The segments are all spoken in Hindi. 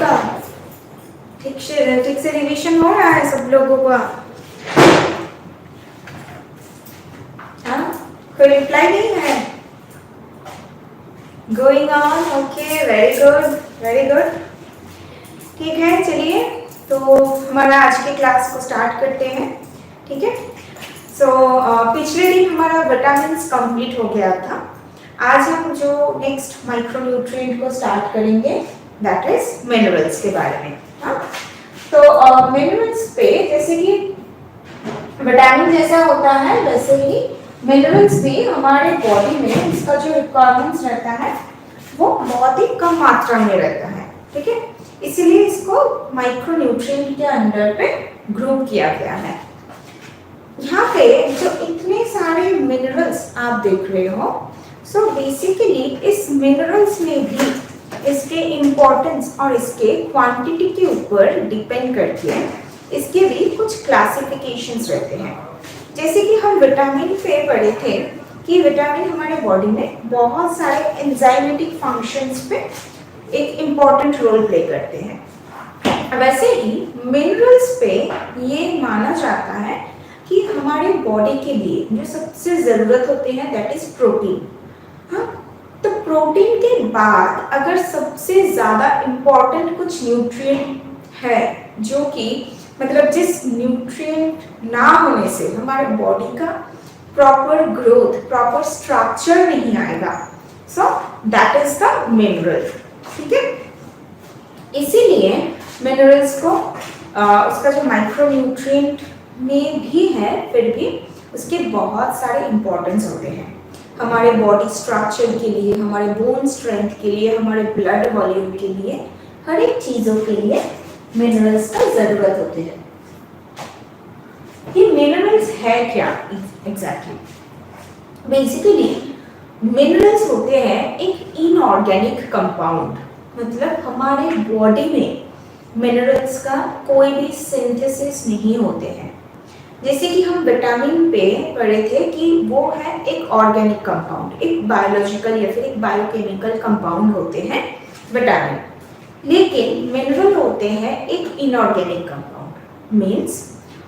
का? ठीक से रिवीजन हो रहा है सब लोगों का? हाँ, कोई रिप्लाई नहीं है? Going on, okay, very good very good. ठीक है, चलिए तो हमारा आज के क्लास को स्टार्ट करते हैं। ठीक है, सो पिछले दिन हमारा विटामिन्स कंप्लीट हो गया था। आज हम जो नेक्स्ट माइक्रोन्यूट्रिएंट को स्टार्ट करेंगे दैट इज मिनरल्स के बारे में। हाँ, तो मिनरल्स पे जैसे कि विटामिन जैसा होता है वैसे ही मिनरल्स भी हमारे बॉडी में इसका जो रिक्वायरमेंट्स रहता है वो बहुत ही कम मात्रा में रहता है। ठीक है, इसीलिए इसको माइक्रोन्यूट्रिएंट के अंडर पे ग्रुप किया गया है। यहाँ पे जो इतने सारे मिनरल्स आप देख रहे हो, सो बेसिकली इस मिनरल्स में भी इसके इम्पोर्टेंस और इसके क्वांटिटी के ऊपर डिपेंड करती है। इसके भी कुछ क्लासिफिकेशंस रहते हैं। जैसे कि हम विटामिन पे पढ़े थे कि विटामिन हमारे बॉडी में बहुत सारे एंजाइमेटिक फंक्शंस पे एक इम्पॉर्टेंट रोल प्ले करते हैं। वैसे ही मिनरल्स पे ये माना जाता है कि हमारे बॉडी के लिए जो सबसे ज़रूरत होते हैं दैट इज प्रोटीन। हाँ, तो प्रोटीन के बाद अगर सबसे ज़्यादा इम्पॉर्टेंट कुछ न्यूट्रिएंट है जो कि मतलब जिस न्यूट्रिएंट ना होने से हमारे बॉडी का प्रॉपर ग्रोथ, प्रॉपर स्ट्रक्चर नहीं आएगा, so that is the mineral. ठीक है, इसीलिए मिनरल्स को उसका जो माइक्रोन्यूट्रिएंट में भी है फिर भी उसके बहुत सारे इम्पोर्टेंस होते हैं हमारे बॉडी स्ट्रक्चर के लिए, हमारे बोन स्ट्रेंथ के लिए, हमारे ब्लड वॉल्यूम के लिए, हर एक चीज़ों के लिए मिनरल्स का ज़रूरत होती है। ये मिनरल्स है क्या एग्जैक्टली? बेसिकली मिनरल्स होते हैं एक इनऑर्गेनिक कंपाउंड, मतलब हमारे बॉडी में मिनरल्स का कोई भी सिंथेसिस नहीं होते हैं। जैसे कि हम विटामिन पे पढ़े थे कि वो है एक ऑर्गेनिक कंपाउंड, एक बायोलॉजिकल या फिर एक बायोकेमिकल कंपाउंड होते हैं विटामिन, लेकिन मिनरल होते हैं एक इनऑर्गेनिक कंपाउंड। मीन्स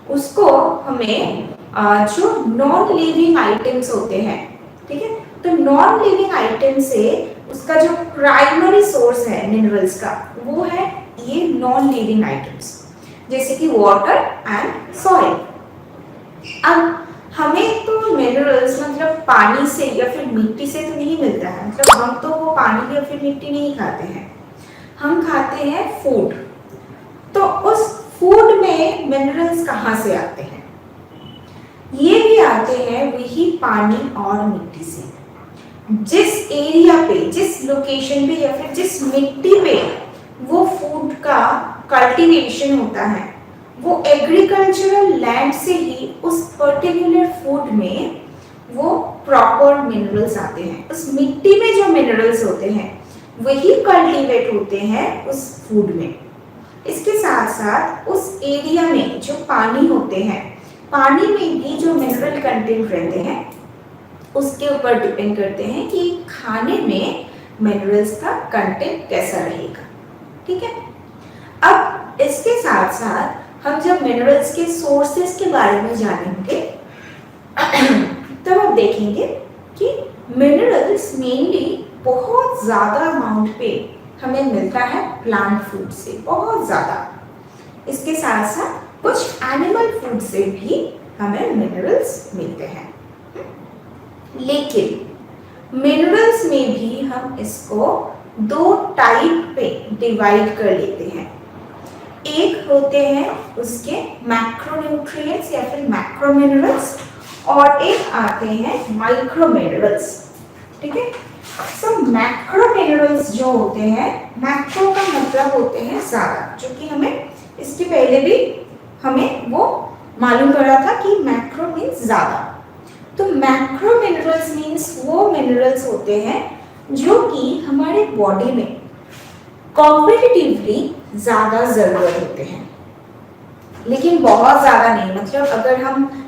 उसको हमें जो नॉन लिविंग आइटम्स होते हैं, ठीक है, तो नॉन लिविंग आइटम से उसका जो प्राइमरी सोर्स है मिनरल्स का वो है ये नॉन लिविंग आइटम्स, जैसे कि वाटर एंड सॉइल। अब हमें तो मिनरल्स मतलब पानी से या फिर मिट्टी से तो नहीं मिलता है, मतलब हम तो वो पानी या फिर मिट्टी नहीं खाते हैं, हम खाते हैं फूड। तो उस फूड में मिनरल्स कहाँ से आते हैं? ये भी आते हैं वही पानी और मिट्टी से। जिस एरिया पे, जिस लोकेशन पे या फिर जिस मिट्टी पे वो फूड का कल्टीवेशन होता है वो एग्रीकल्चरल लैंड से ही उस पर्टिकुलर फूड में वो प्रॉपर मिनरल्स आते हैं। उस मिट्टी में जो मिनरल्स होते हैं वही कल्टीवेट होते हैं उस फूड में। इसके साथ साथ उस एरिया में जो पानी होते हैं, पानी में भी जो मिनरल कंटेंट रहते हैं उसके ऊपर डिपेंड करते हैं कि खाने में मिनरल्स का कंटेंट कैसा रहेगा। ठीक है, अब इसके साथ साथ हम जब मिनरल्स के सोर्सेस के बारे में जानेंगे तब हम देखेंगे कि मिनरल्स मेनली बहुत ज़्यादा अमाउंट पे हमें मिलता है प्लांट फूड से, बहुत ज़्यादा। इसके साथ साथ कुछ एनिमल फूड से भी हमें मिनरल्स मिलते हैं। लेकिन मिनरल्स में भी हम इसको दो टाइप पे डिवाइड कर लेते हैं। एक होते हैं उसके मैक्रोन्यूट्रिएंट्स या फिर मैक्रो मिनरल्स और एक आते हैं माइक्रो मिनरल्स। ठीक है, सो मैक्रो मिनरल्स जो होते हैं, मैक्रो का मतलब होते हैं ज़्यादा, जो कि हमें इसके पहले भी हमें वो मालूम पड़ा था कि मैक्रो मीन्स ज़्यादा। तो मैक्रो मिनरल्स मीन्स वो मिनरल्स होते हैं जो कि हमारे बॉडी में कॉम्पिटिटिवली ज़्यादा ज़रूरत होते हैं, लेकिन बहुत ज़्यादा नहीं। मतलब अगर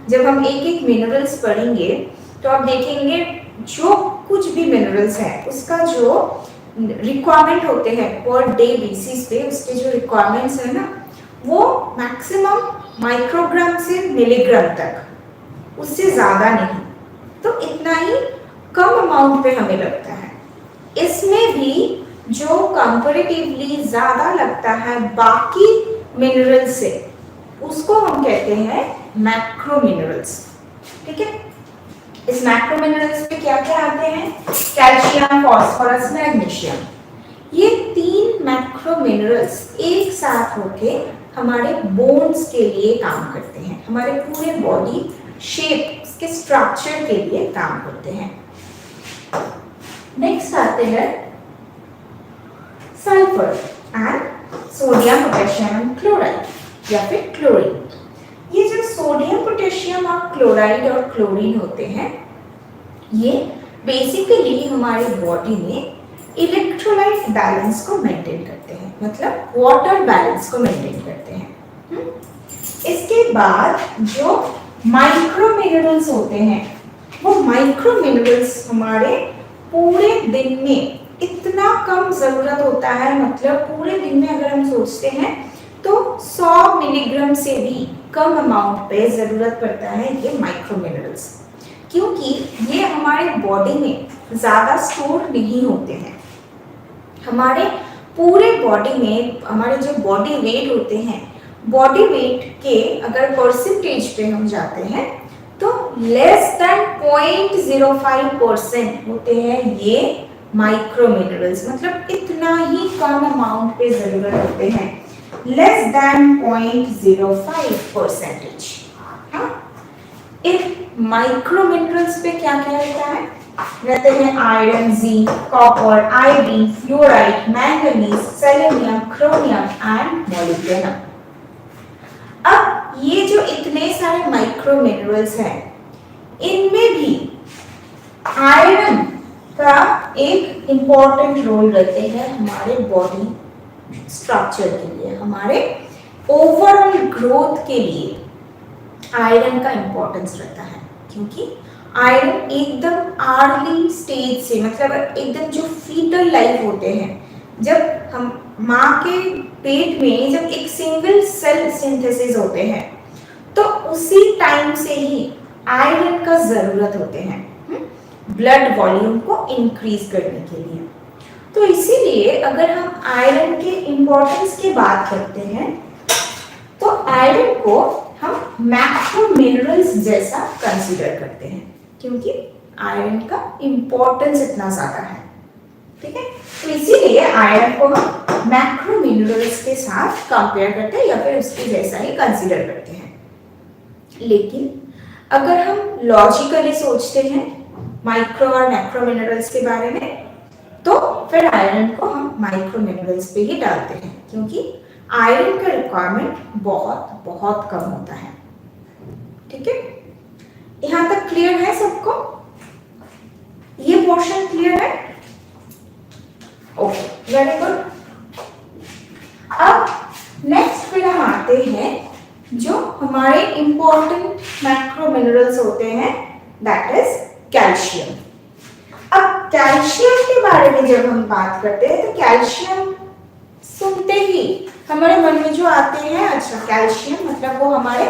जब हम एक एक मिनरल्स पढ़ेंगे तो आप देखेंगे जो कुछ भी मिनरल्स है उसका जो रिक्वायरमेंट होते हैं पर डे बेसिस पे, उसके जो रिक्वायरमेंट्स है ना, वो मैक्सिमम माइक्रोग्राम से मिलीग्राम तक, उससे ज़्यादा नहीं। तो इतना ही कम अमाउंट पे हमें लगता है। इसमें भी जो कंपैरेटिवली ज़्यादा लगता है बाकी मिनरल से, उसको हम कहते हैं मैक्रो मिनरल्स। ठीक है, इस मैक्रो मिनरल्स पे क्या क्या आते हैं? Calcium, phosphorus, magnesium. ये 3 मैक्रो मिनरल्स एक साथ होके हमारे बोन्स के लिए काम करते हैं, हमारे पूरे बॉडी शेप के स्ट्रक्चर के लिए काम करते हैं। नेक्स्ट आते हैं sulphur and sodium, potassium and chloride या फिर क्लोरीन। ये जो सोडियम, पोटेशियम और क्लोराइड और क्लोरीन होते हैं, ये बेसिकली हमारी बॉडी में इलेक्ट्रोलाइट बैलेंस को मेंटेन करते हैं, मतलब वाटर बैलेंस को मेंटेन करते हैं। इसके बाद जो माइक्रो मिनरल्स होते हैं, वो माइक्रो मिनरल्स हमारे पूरे दिन में इतना कम जरूरत होता है, मतलब पूरे दिन में अगर हम सोचते हैं तो 100 मिलीग्राम से भी कम अमाउंट पे जरूरत पड़ता है ये माइक्रो मिनरल्स, क्योंकि ये हमारे बॉडी में ज़्यादा स्टोर नहीं होते हैं। हमारे पूरे बॉडी में हमारे जो बॉडी वेट होते हैं, बॉडी वेट के अगर परसेंटेज पे हम जाते हैं तो लेस देन 0.05% होते हैं ये माइक्रो मिनरल्स, मतलब इतना ही कम अमाउंट पे जरूरत होते हैं, लेस देन 0.05%। हाँ, इन माइक्रो मिनरल्स पे क्या क्या रहता है? रहते हैं iron, zinc, copper, iodine, fluoride, manganese, selenium, chromium and molybdenum. अब ये जो इतने सारे माइक्रो मिनरल्स हैं, इनमें भी आयरन का एक इंपॉर्टेंट रोल रहते हैं हमारे बॉडी स्ट्रक्चर के लिए, हमारे ओवरऑल ग्रोथ के लिए आयरन का इंपॉर्टेंस रहता है, क्योंकि आयरन एकदम अर्ली स्टेज से, मतलब एकदम जो फीटल लाइफ होते हैं, जब हम माँ के पेट में जब एक सिंगल सेल सिंथेसिस होते हैं, तो उसी टाइम से ही आयरन का जरूरत होते हैं ब्लड वॉल्यूम को इंक्रीज करने के लिए। तो इसीलिए अगर हम आयरन के इंपॉर्टेंस की बात करते हैं, तो आयरन को हम मैक्रो मिनरल्स जैसा कंसीडर करते हैं, क्योंकि आयरन का इंपॉर्टेंस इतना ज्यादा है। ठीक है, तो इसीलिए आयरन को हम मैक्रो मिनरल्स के साथ कंपेयर करते हैं या फिर उसके जैसा ही कंसीडर करते हैं। लेकिन अगर हम लॉजिकली सोचते हैं माइक्रो और मैक्रो मिनरल्स के बारे में, तो फिर आयरन को हम माइक्रो मिनरल्स पे ही डालते हैं, क्योंकि आयरन का रिक्वायरमेंट बहुत बहुत कम होता है। ठीक है, यहां तक क्लियर है सबको? ये पोर्शन क्लियर है? Okay, very good. अब नेक्स्ट फिर हम आते हैं जो हमारे इंपॉर्टेंट मैक्रो मिनरल्स होते हैं, दैट इज कैल्शियम। अब कैल्शियम के बारे में जब हम बात करते हैं, तो कैल्शियम सुनते ही हमारे मन में जो आते हैं, अच्छा कैल्शियम मतलब वो हमारे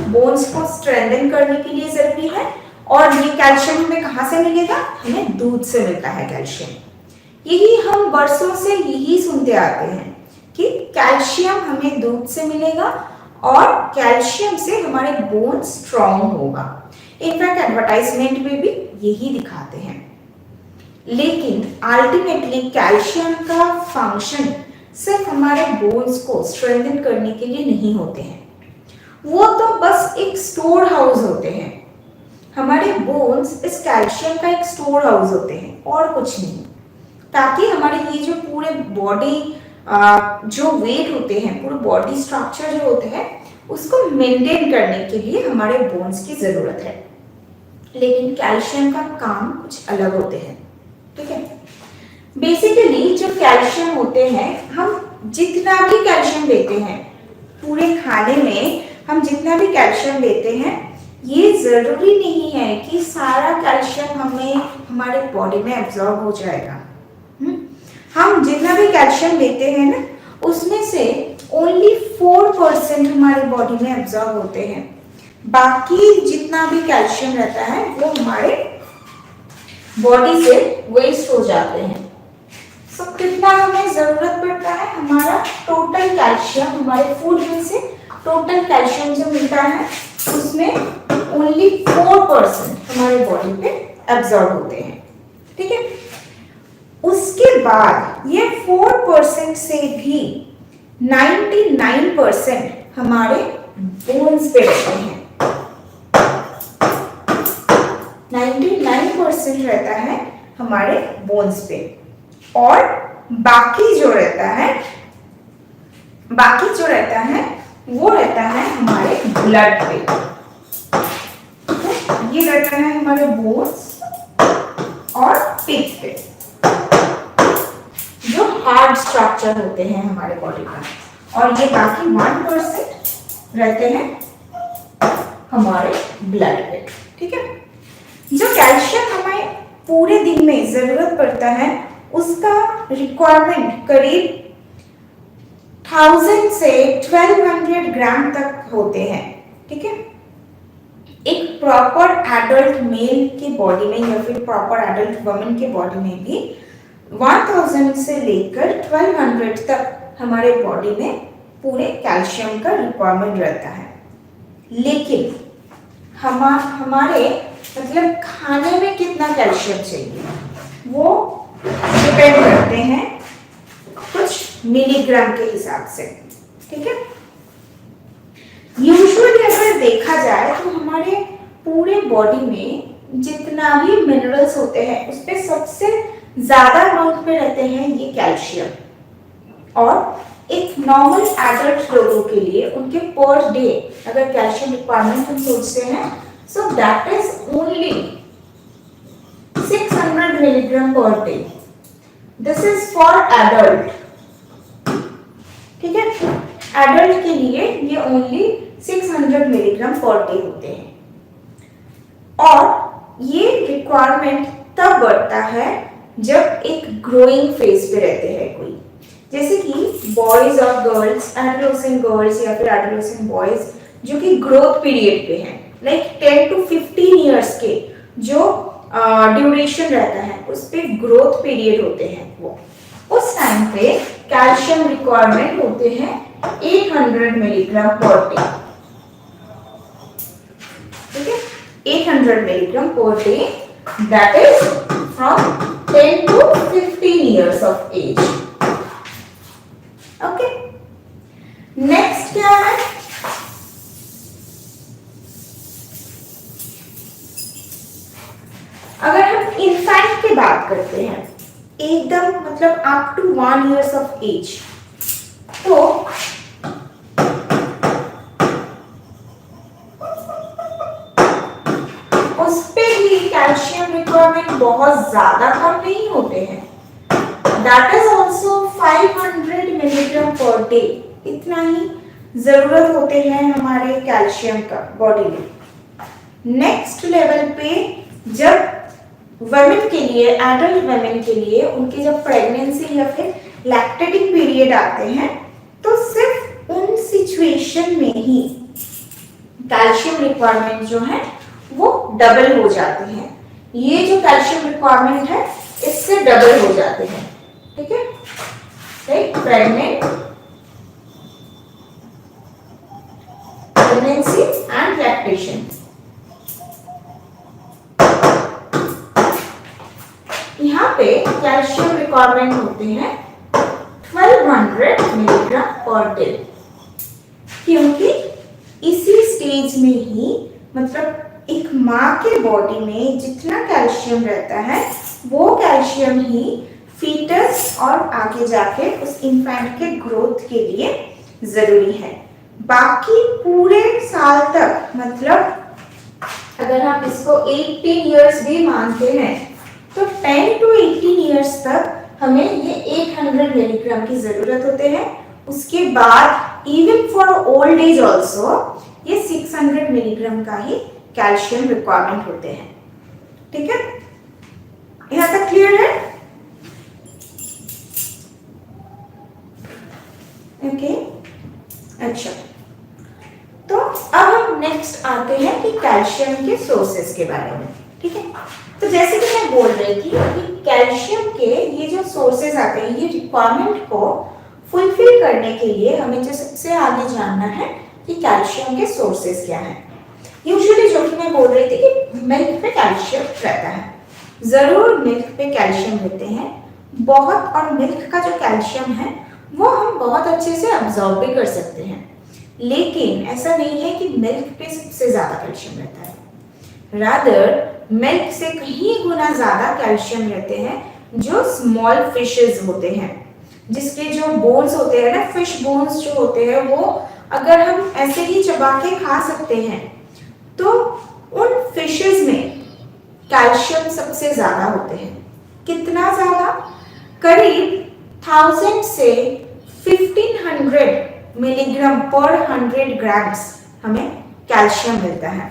बोन्स को स्ट्रेंथन करने के लिए जरूरी है, और ये कैल्शियम हमें कहाँ से मिलेगा? हमें दूध से मिलता है कैल्शियम। यही हम वर्षों से यही सुनते आते हैं कि कैल्शियम हमें दूध से मिलेगा और कैल्शियम से हमारे बोन स्ट्रॉन्ग होगा। इनफैक्ट एडवर्टाइजमेंट में भी यही दिखाते हैं। लेकिन अल्टीमेटली कैल्शियम का फंक्शन सिर्फ हमारे बोन्स को स्ट्रेंथन करने के लिए नहीं होते हैं, वो तो बस एक स्टोर हाउस होते हैं। हमारे बोन्स इस कैल्शियम का एक स्टोर हाउस होते हैं और कुछ नहीं, ताकि हमारे ये जो पूरे बॉडी जो वेट होते हैं, पूरे बॉडी स्ट्रक्चर जो होते हैं, उसको मेंटेन करने के लिए हमारे बोन्स की जरूरत है। लेकिन कैल्शियम का काम कुछ अलग होते हैं। ठीक है, बेसिकली जो कैल्शियम होते हैं, हम जितना भी कैल्शियम लेते हैं पूरे खाने में, हम जितना भी कैल्शियम लेते हैं, ये जरूरी नहीं है कि सारा कैल्शियम हमें हमारे बॉडी में एब्जॉर्ब हो जाएगा। हम जितना भी कैल्शियम लेते हैं ना, उसमें से ओनली 4% हमारे बॉडी में एब्जॉर्ब होते हैं। बाकी जितना भी कैल्शियम रहता है वो हमारे बॉडी से वेस्ट हो जाते हैं। सो कितना हमें जरूरत पड़ता है, हमारा टोटल कैल्शियम हमारे फूड में से टोटल कैल्शियम जो मिलता है उसमें ओनली 4% हमारे बॉडी पे एब्जॉर्ब होते हैं। ठीक है, उसके बाद ये 4% से भी 99% हमारे बोन्स पे रहते हैं। 99% रहता है हमारे बोन्स पे, और बाकी जो रहता है वो रहता है हमारे ब्लड पे। ये रहता है हमारे बोन्स और पिग पे, जो हार्ड स्ट्रक्चर होते हैं हमारे बॉडी का, और ये बाकी 1% रहते हैं हमारे ब्लड पे। ठीक है, जो कैल्शियम हमें पूरे दिन में जरूरत पड़ता है उसका रिक्वायरमेंट करीब 1000 से 1200 ग्राम तक होते हैं। ठीक है, एक प्रॉपर एडल्ट मेल की बॉडी में या फिर प्रॉपर एडल्ट वुमन के बॉडी में भी 1000 से लेकर 1200 तक हमारे बॉडी में पूरे कैल्शियम का रिक्वायरमेंट रहता है। लेकिन हमारे मतलब खाने में कितना कैल्शियम चाहिए वो डिपेंड करते हैं कुछ मिलीग्राम के हिसाब से। ठीक है, यूजुअली अगर देखा जाए तो हमारे पूरे बॉडी में जितना भी मिनरल्स होते हैं उस पे सबसे ज्यादा अमाउंट पे रहते हैं ये कैल्शियम। और एक नॉर्मल एडल्ट लोगों के लिए उनके पर डे अगर कैल्शियम रिक्वायरमेंट हम सोचते हैं, so that is only 600 milligram per day. This is for adult. ठीक है, एडल्ट के लिए ये ओनली 600 मिलीग्राम पर डे होते हैं। और ये रिक्वायरमेंट तब बढ़ता है जब एक ग्रोइंग फेज पे रहते हैं कोई, जैसे कि बॉयज और गर्ल्स, एडोलेसेंट गर्ल्स या फिर एडोलेसेंट बॉयज जो कि ग्रोथ पीरियड पे हैं, लाइक 10 to 15 इयर्स के जो ड्यूरेशन रहता है उस पे ग्रोथ पीरियड होते हैं, वो उस टाइम पे कैल्शियम रिक्वायरमेंट होते हैं 800 मिलीग्राम पर डे। ठीक है, 800 milligram per day, that is from 10 to 15 years of age. Okay, next क्या है, अगर हम इन्फेंट की बात करते हैं एकदम मतलब up to 1 years of age, तो उस पे भी कैल्शियम रिक्वायरमेंट बहुत ज्यादा कम नहीं होते हैं। That is also 500 milligram per day, इतना ही जरूरत होते हैं हमारे कैल्शियम का बॉडी में। नेक्स्ट लेवल पे जब वुमेन के लिए, एडल्ट वुमेन के लिए उनकी जब प्रेगनेंसी या फिर लैक्टेटिंग पीरियड आते हैं तो सिर्फ उन सिचुएशन में ही कैल्शियम रिक्वायरमेंट जो है वो डबल हो जाते हैं। ये जो कैल्शियम रिक्वायरमेंट है इससे डबल हो जाते हैं। ठीक है, राइट, प्रेगनेंसी एंड लैक्टेशन, यहाँ पे कैल्शियम रिक्वायरमेंट होते हैं 1200 मिलीग्राम पर डे, क्योंकि इसी स्टेज में ही मतलब एक माँ के बॉडी में जितना कैल्शियम रहता है वो कैल्शियम ही फीटस और आगे जाके उस इन्फेंट के ग्रोथ के लिए जरूरी है। बाकी पूरे साल तक मतलब अगर हम इसको 18 इयर्स भी मानते हैं तो 10 to 18 इयर्स तक हमें ये 800 मिलीग्राम की जरूरत होते हैं। उसके बाद even for old age also ये 600 मिलीग्राम का ही कैल्शियम रिक्वायरमेंट होते हैं। ठीक है, यहाँ तक क्लियर है? कैल्शियम के सोर्सेस के बारे में, ठीक है। तो जैसे कि मैं बोल रही थी कि कैल्शियम के ये जो सोर्सेस आते हैं, ये रिक्वायरमेंट को फुलफिल करने के लिए हमें जो सबसे आगे जानना है कि कैल्शियम के सोर्सेस क्या हैं। यूजुअली जो कि मैं बोल रही थी कि मिल्क पे कैल्शियम रहता है, जरूर मिल्क पे कैल्शियम रहते हैं बहुत, और मिल्क का जो कैल्शियम है वो हम बहुत अच्छे से अब्सॉर्ब भी कर सकते हैं, लेकिन ऐसा नहीं है कि मिल्क पे सबसे ज्यादा कैल्शियम रहता है। रादर मिल्क से कहीं गुना ज्यादा कैल्शियम रहते हैं जो स्मॉल फिशेस होते हैं, जिसके जो बोन्स होते हैं ना, फिश बोन्स जो होते हैं, वो अगर हम ऐसे ही चबा के खा सकते हैं तो उन फिशेस में कैल्शियम सबसे ज्यादा होते हैं। कितना ज्यादा? करीब 1000 से 1500 मिलीग्राम पर 100 ग्राम्स हमें कैल्शियम मिलता है।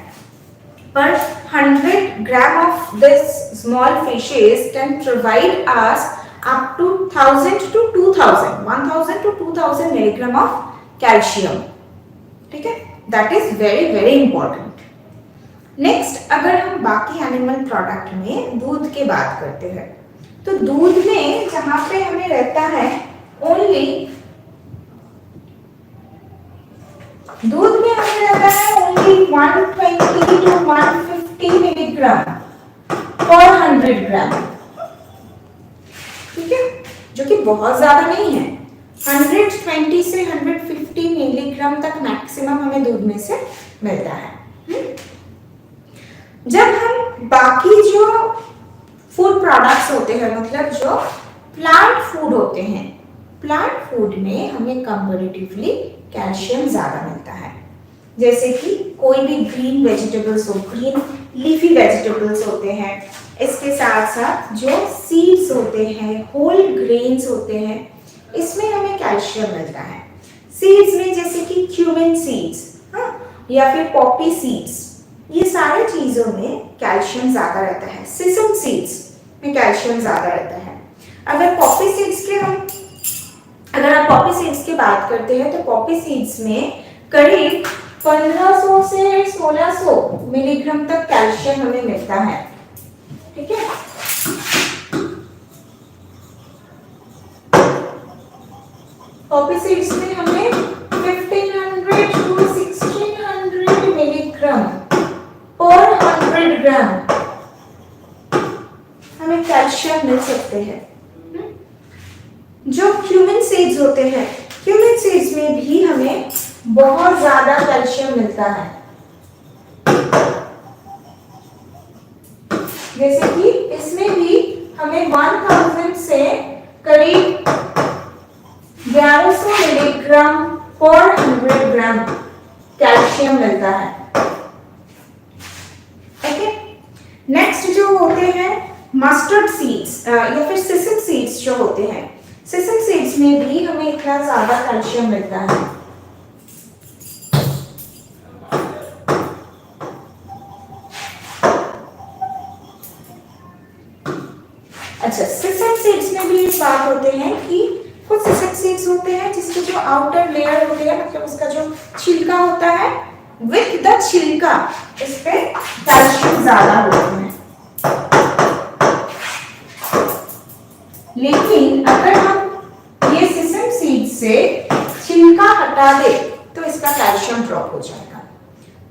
पर 100 gram of this small fishes can provide us up to 1000 to 1000 to 2000 milligram of calcium, ठीक है। that is very very important. Next, अगर हम बाकी एनिमल प्रोडक्ट में दूध की बात करते हैं, तो दूध में जहां पे हमें रहता है ओनली, दूध में हमें रहता है ओनली 120 to 150 मिलीग्राम पर 100 ग्राम, ठीक है, जो कि बहुत ज्यादा नहीं है। 120 से 150 मिलीग्राम तक मैक्सिमम हमें दूध में से मिलता है। जब हम बाकी जो फूड प्रोडक्ट्स होते हैं, मतलब जो प्लांट फूड होते हैं, प्लांट फूड में हमें कंपैरेटिवली कैल्शियम ज्यादा मिलता है। जैसे कि कोई भी ग्रीन वेजिटेबल्स हो, ग्रीन लीफी वेजिटेबल्स होते हैं, इसके साथ साथ जो सीड्स होते हैं, होल ग्रेन्स होते हैं, इसमें हमें कैल्शियम मिलता है। सीड्स में जैसे कि क्यूमिन सीड्स, हाँ, या फिर पॉपी सीड्स, ये सारे चीजों में कैल्शियम ज्यादा रहता है। सिसम सीड्स में कैल्शियम ज्यादा रहता है। अगर पॉपी सीड्स के अगर आप पॉपी सीड्स की बात करते हैं तो पॉपी सीड्स में करीब 1500 से 1600 मिलीग्राम तक कैल्शियम हमें मिलता है, ठीक है। पॉपी सीड्स में हमें 1500 to 1600 मिलीग्राम पर 100 ग्राम हमें कैल्शियम मिल सकते हैं। जो क्यूमिन सीड्स होते हैं, क्यूमिन सीड्स में भी हमें बहुत ज्यादा कैल्शियम मिलता है। जैसे कि इसमें भी हमें 1000 से करीब 1100 मिलीग्राम पर 100 ग्राम कैल्शियम मिलता है, ठीक है। नेक्स्ट जो होते हैं मस्टर्ड सीड्स या फिर सिसम सीड्स जो होते हैं, सिसम सीड्स में भी हमें इतना ज्यादा कैल्शियम मिलता है। अच्छा, सिसम सीड्स में भी इस बात होते हैं कि कुछ सिसम सीड्स होते हैं जिसके जो आउटर लेयर होते हैं, मतलब उसका जो छिलका होता है, विथ द छिलका इस पे कैल्शियम ज्यादा होते हैं। लेकिन अगर हम ये सिसम सीड से छिलका हटा दे तो इसका कैल्शियम ड्रॉप हो जाएगा,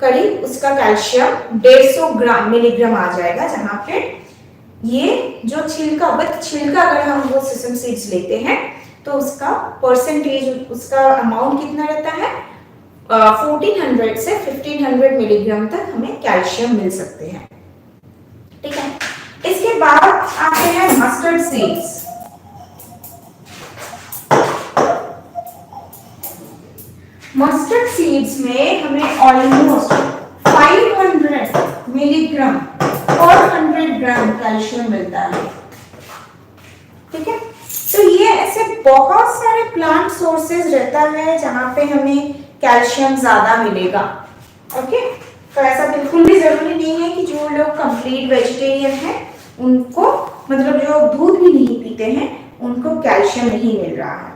करीब उसका कैल्शियम 150 ग्राम मिलीग्राम आ जाएगा, जहां पे ये जो छिलका, विथ छिलका अगर हम वो सिसम सीड्स लेते हैं तो उसका परसेंटेज, उसका अमाउंट कितना रहता है, 1400 से 1500 मिलीग्राम तक हमें कैल्शियम मिल सकते हैं, ठीक है। इसके बाद आते हैं मस्टर्ड सीड्स। मस्टर्ड सीड्स में हमें ऑलमोस्ट 500 मिलीग्राम और 100 ग्राम कैल्शियम मिलता है, ठीक है। तो ये ऐसे बहुत सारे प्लांट सोर्सेज रहता है जहां पे हमें कैल्शियम ज्यादा मिलेगा, ओके। तो ऐसा बिल्कुल भी जरूरी नहीं है कि जो लोग कंप्लीट वेजिटेरियन हैं उनको, मतलब जो दूध भी नहीं पीते हैं, उनको कैल्शियम नहीं मिल रहा है,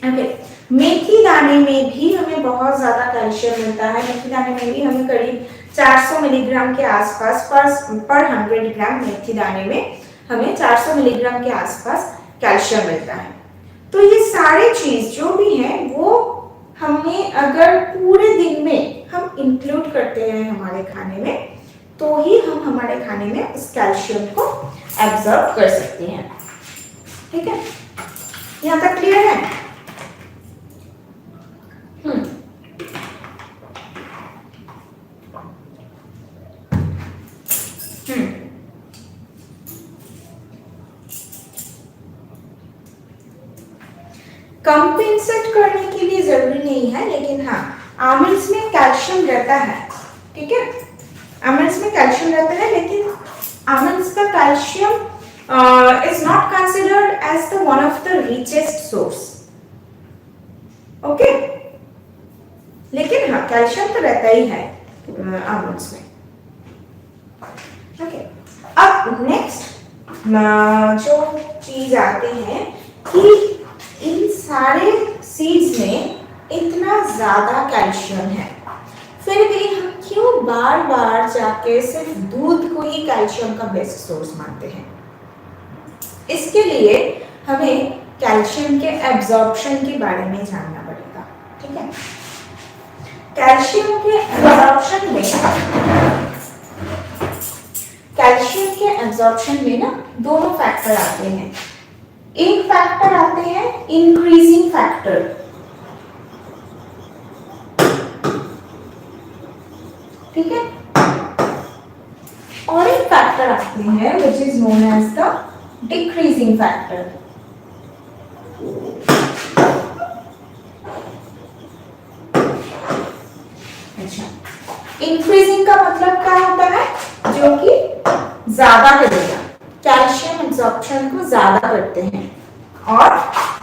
ओके। मेथी दाने में भी हमें बहुत ज्यादा कैल्शियम मिलता है। मेथी दाने में भी हमें करीब 400 मिलीग्राम के आसपास पर 100 ग्राम मेथी दाने में हमें 400 मिलीग्राम के आसपास कैल्शियम मिलता है। तो ये सारे चीज जो भी है वो हमें अगर पूरे दिन में हम इंक्लूड करते हैं हमारे खाने में, तो ही हम हमारे खाने में उस कैल्शियम को एब्जॉर्ब कर सकते हैं। ठीक है, यहाँ तक क्लियर है? कंपेंसेट करने के लिए जरूरी नहीं है, लेकिन हाँ आमंड्स में कैल्शियम रहता है। ठीक है, आमंड्स में कैल्शियम रहता है, लेकिन आमंड्स का calcium is not considered as the one of the richest source. Okay, लेकिन हाँ कैल्शियम तो रहता ही है आमंड्स में। ओके, अब नेक्स्ट जो चीज आते हैं कि इन सारे सीड्स में इतना ज्यादा कैल्शियम है, फिर भी हम क्यों बार बार जाके सिर्फ दूध को ही कैल्शियम का बेस्ट सोर्स मानते हैं? इसके लिए हमें कैल्शियम के एब्जॉर्प्शन के बारे में जानना पड़ेगा। ठीक है, कैल्शियम के एब्जॉर्प्शन में ना दोनों फैक्टर आते हैं। एक फैक्टर आते हैं इंक्रीजिंग फैक्टर, ठीक है, और एक फैक्टर आते हैं which is known as the decreasing factor। अच्छा, इंक्रीजिंग का मतलब क्या होता है? जो कि ज्यादा करेगा, कैल्शियम एब्जॉर्प्शन को ज्यादा करते हैं, और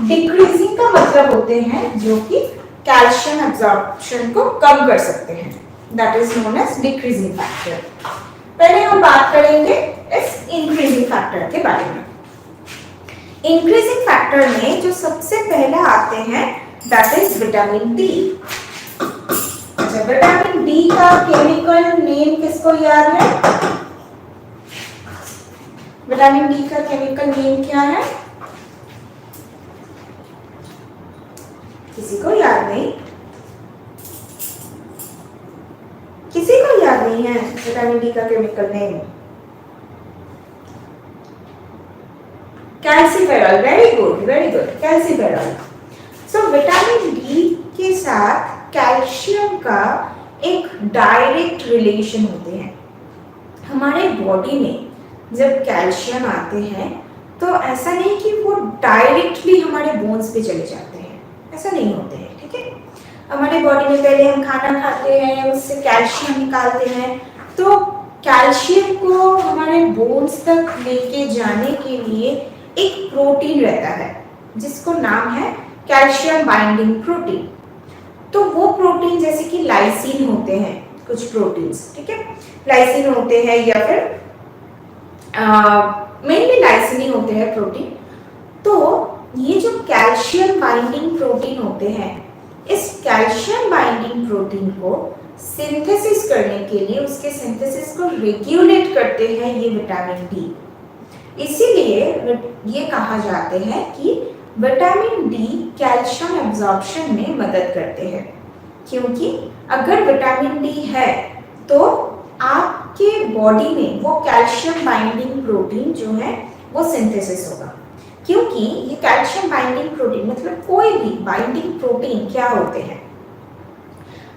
डिक्रीजिंग का मतलब होते हैं जो कि कैल्शियम एब्जॉर्प्शन को कम कर सकते हैं। That is known as decreasing factor. पहले हम बात करेंगे इस इंक्रीजिंग फैक्टर के बारे में। इंक्रीजिंग फैक्टर में जो सबसे पहले आते हैं दैट इज विटामिन डी। अच्छा, विटामिन डी का केमिकल नेम किसको याद है? विटामिन डी का केमिकल नेम क्या है? किसी को याद नहीं? किसी को याद नहीं है विटामिन डी का chemical name? Calciferol. Very good, very good, calciferol. So vitamin D के साथ कैल्शियम का एक डायरेक्ट रिलेशन होते हैं। हमारे बॉडी में जब कैल्शियम आते हैं तो ऐसा नहीं कि वो डायरेक्टली हमारे बोन्स पे चले जाते हैं, ऐसा नहीं होते हैं। ठीक है, हमारे बॉडी में पहले हम खाना खाते हैं, उससे कैल्शियम निकालते हैं, तो कैल्शियम को हमारे बोन्स तक लेके जाने के लिए एक प्रोटीन रहता है जिसको नाम है कैल्शियम बाइंडिंग प्रोटीन। तो वो प्रोटीन जैसे कि लाइसिन होते हैं कुछ प्रोटीन्स, ठीक है, लाइसिन होते हैं या फिर मेनली लाइसिन ही होते हैं प्रोटीन। तो ये जो कैल्शियम बाइंडिंग प्रोटीन होते हैं, इस कैल्शियम बाइंडिंग प्रोटीन को सिंथेसिस करने के लिए, उसके सिंथेसिस को रेगुलेट करते हैं ये विटामिन डी। इसीलिए ये कहा जाते हैं कि विटामिन डी कैल्शियम एब्जॉर्प्शन में मदद करते हैं, क्योंकि अगर विटामिन डी है तो आपके बॉडी में वो कैल्शियम बाइंडिंग प्रोटीन जो है वो सिंथेसिस होगा। क्योंकि ये कैल्शियम बाइंडिंग प्रोटीन मतलब कोई भी बाइंडिंग प्रोटीन क्या होते हैं,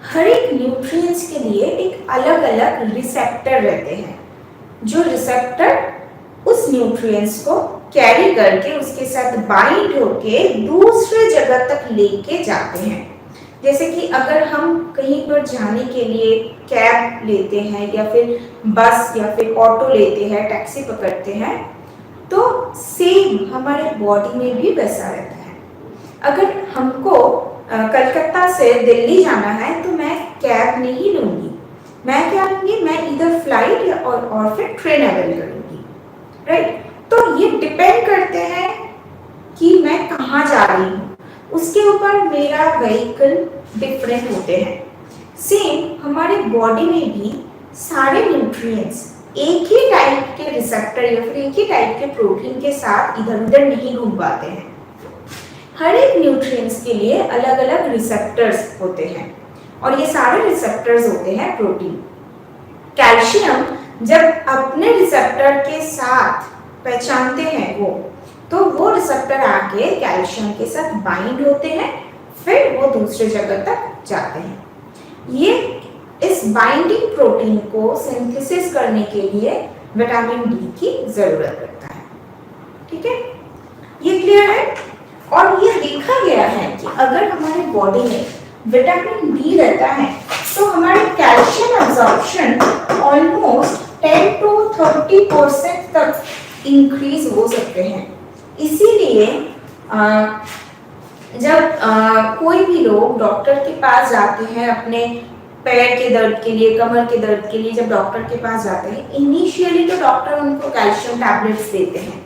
हर एक न्यूट्रिएंट्स के लिए एक अलग अलग रिसेप्टर रहते हैं, जो रिसेप्टर उस न्यूट्रिएंट्स को कैरी करके उसके साथ बाइंड होके दूसरे जगह तक लेके जाते हैं। जैसे कि अगर हम कहीं पर जाने के लिए कैब लेते हैं या फिर बस या फिर ऑटो लेते हैं, टैक्सी पकड़ते हैं, तो सेम हमारे बॉडी में भी वैसा रहता है। अगर हमको कलकत्ता से दिल्ली जाना है तो मैं कैब नहीं लूँगी, मैं क्या लूँगी, मैं इधर फ्लाइट या और फिर ट्रेन अवेल करूँगी, राइट। तो ये डिपेंड करते हैं कि मैं कहाँ जा रही हूँ, उसके ऊपर मेरा व्हीकल डिफरेंट होते हैं। सेम हमारे बॉडी में भी सारे न्यूट्रिएंट्स एक ही टाइप के रिसेप्टर या फिर एक ही टाइप के प्रोटीन के साथ इधर उधर नहीं घूम पाते हैं। हर एक न्यूट्रिएंट्स के लिए अलग अलग रिसेप्टर्स होते हैं और ये सारे रिसेप्टर्स होते हैं प्रोटीन। कैल्शियम जब अपने रिसेप्टर के साथ पहचानते हैं तो वो रिसेप्टर आके कैल्शियम के साथ बाइंड होते हैं, फिर वो दूसरे जगह तक जाते हैं। ये इस बाइंडिंग प्रोटीन को सिंथेसिस करने के लिए विटामिन डी की जरूरत पड़ता है। ठीक है, ये क्लियर है। और ये देखा गया है कि अगर हमारे बॉडी में विटामिन डी रहता है तो हमारे कैल्शियम एब्जॉर्प्शन ऑलमोस्ट 10 to 30% तक इंक्रीज हो सकते हैं। इसीलिए जब कोई भी लोग डॉक्टर के पास जाते हैं अपने पैर के दर्द के लिए, कमर के दर्द के लिए, जब डॉक्टर के पास जाते हैं इनिशियली तो डॉक्टर उनको कैल्शियम टैबलेट्स देते हैं,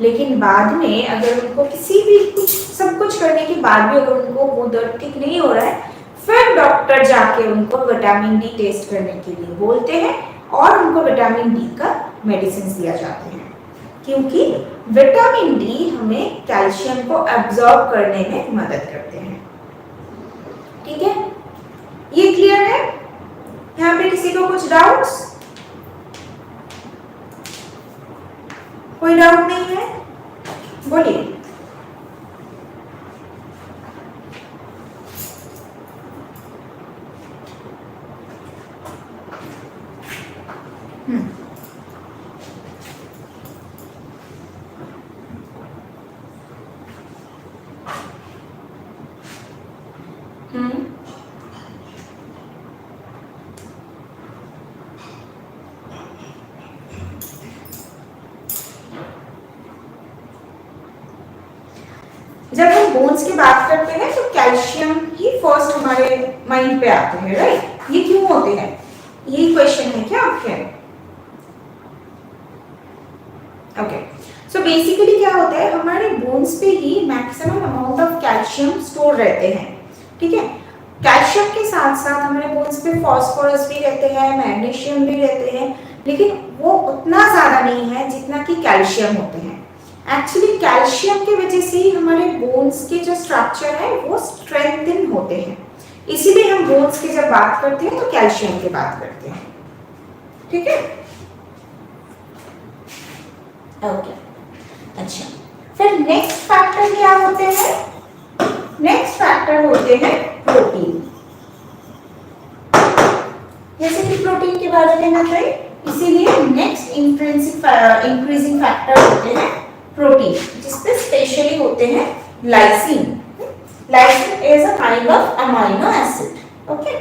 लेकिन बाद में अगर उनको किसी भी सब कुछ करने के बाद भी अगर उनको वो दर्द ठीक नहीं हो रहा है, फिर डॉक्टर जाके उनको विटामिन डी टेस्ट करने के लिए बोलते हैं और उनको विटामिन डी का मेडिसिन दिया जाते हैं, क्योंकि विटामिन डी हमें कैल्शियम को एब्जॉर्ब करने में मदद करते हैं। ठीक है, ये क्लियर है। यहाँ पे किसी को कुछ डाउट्स? कोई डाउट नहीं है, बोलिए। जब हम बोन्स की बात करते हैं तो कैल्शियम ही फर्स्ट हमारे माइंड पे आते हैं, राइट? ये क्यों होते हैं? यही क्वेश्चन है क्या आपके? ओके, सो बेसिकली क्या होता है, हमारे बोन्स पे ही maximum amount of calcium store रहते हैं। ठीक है, कैल्शियम के साथ साथ हमारे बोन्स पे फास्फोरस भी रहते हैं, मैग्नीशियम भी रहते हैं, लेकिन वो उतना ज्यादा नहीं है जितना कि कैल्शियम होते हैं। एक्चुअली कैल्शियम की वजह से ही हमारे बोन्स के जो स्ट्रक्चर है वो स्ट्रेंथन होते हैं, इसीलिए हम बोन्स की जब बात करते हैं तो कैल्शियम की बात करते हैं। ठीक है, ओके। अच्छा, फिर नेक्स्ट फैक्टर क्या होते हैं? नेक्स्ट फैक्टर होते हैं प्रोटीन। जैसे कि प्रोटीन के बारे में ना करें, इसीलिए नेक्स्ट इंक्रीजिंग फैक्टर होते हैं प्रोटीन, जिसपे स्पेशली होते हैं lysine. Lysine is a kind of amino acid. Okay,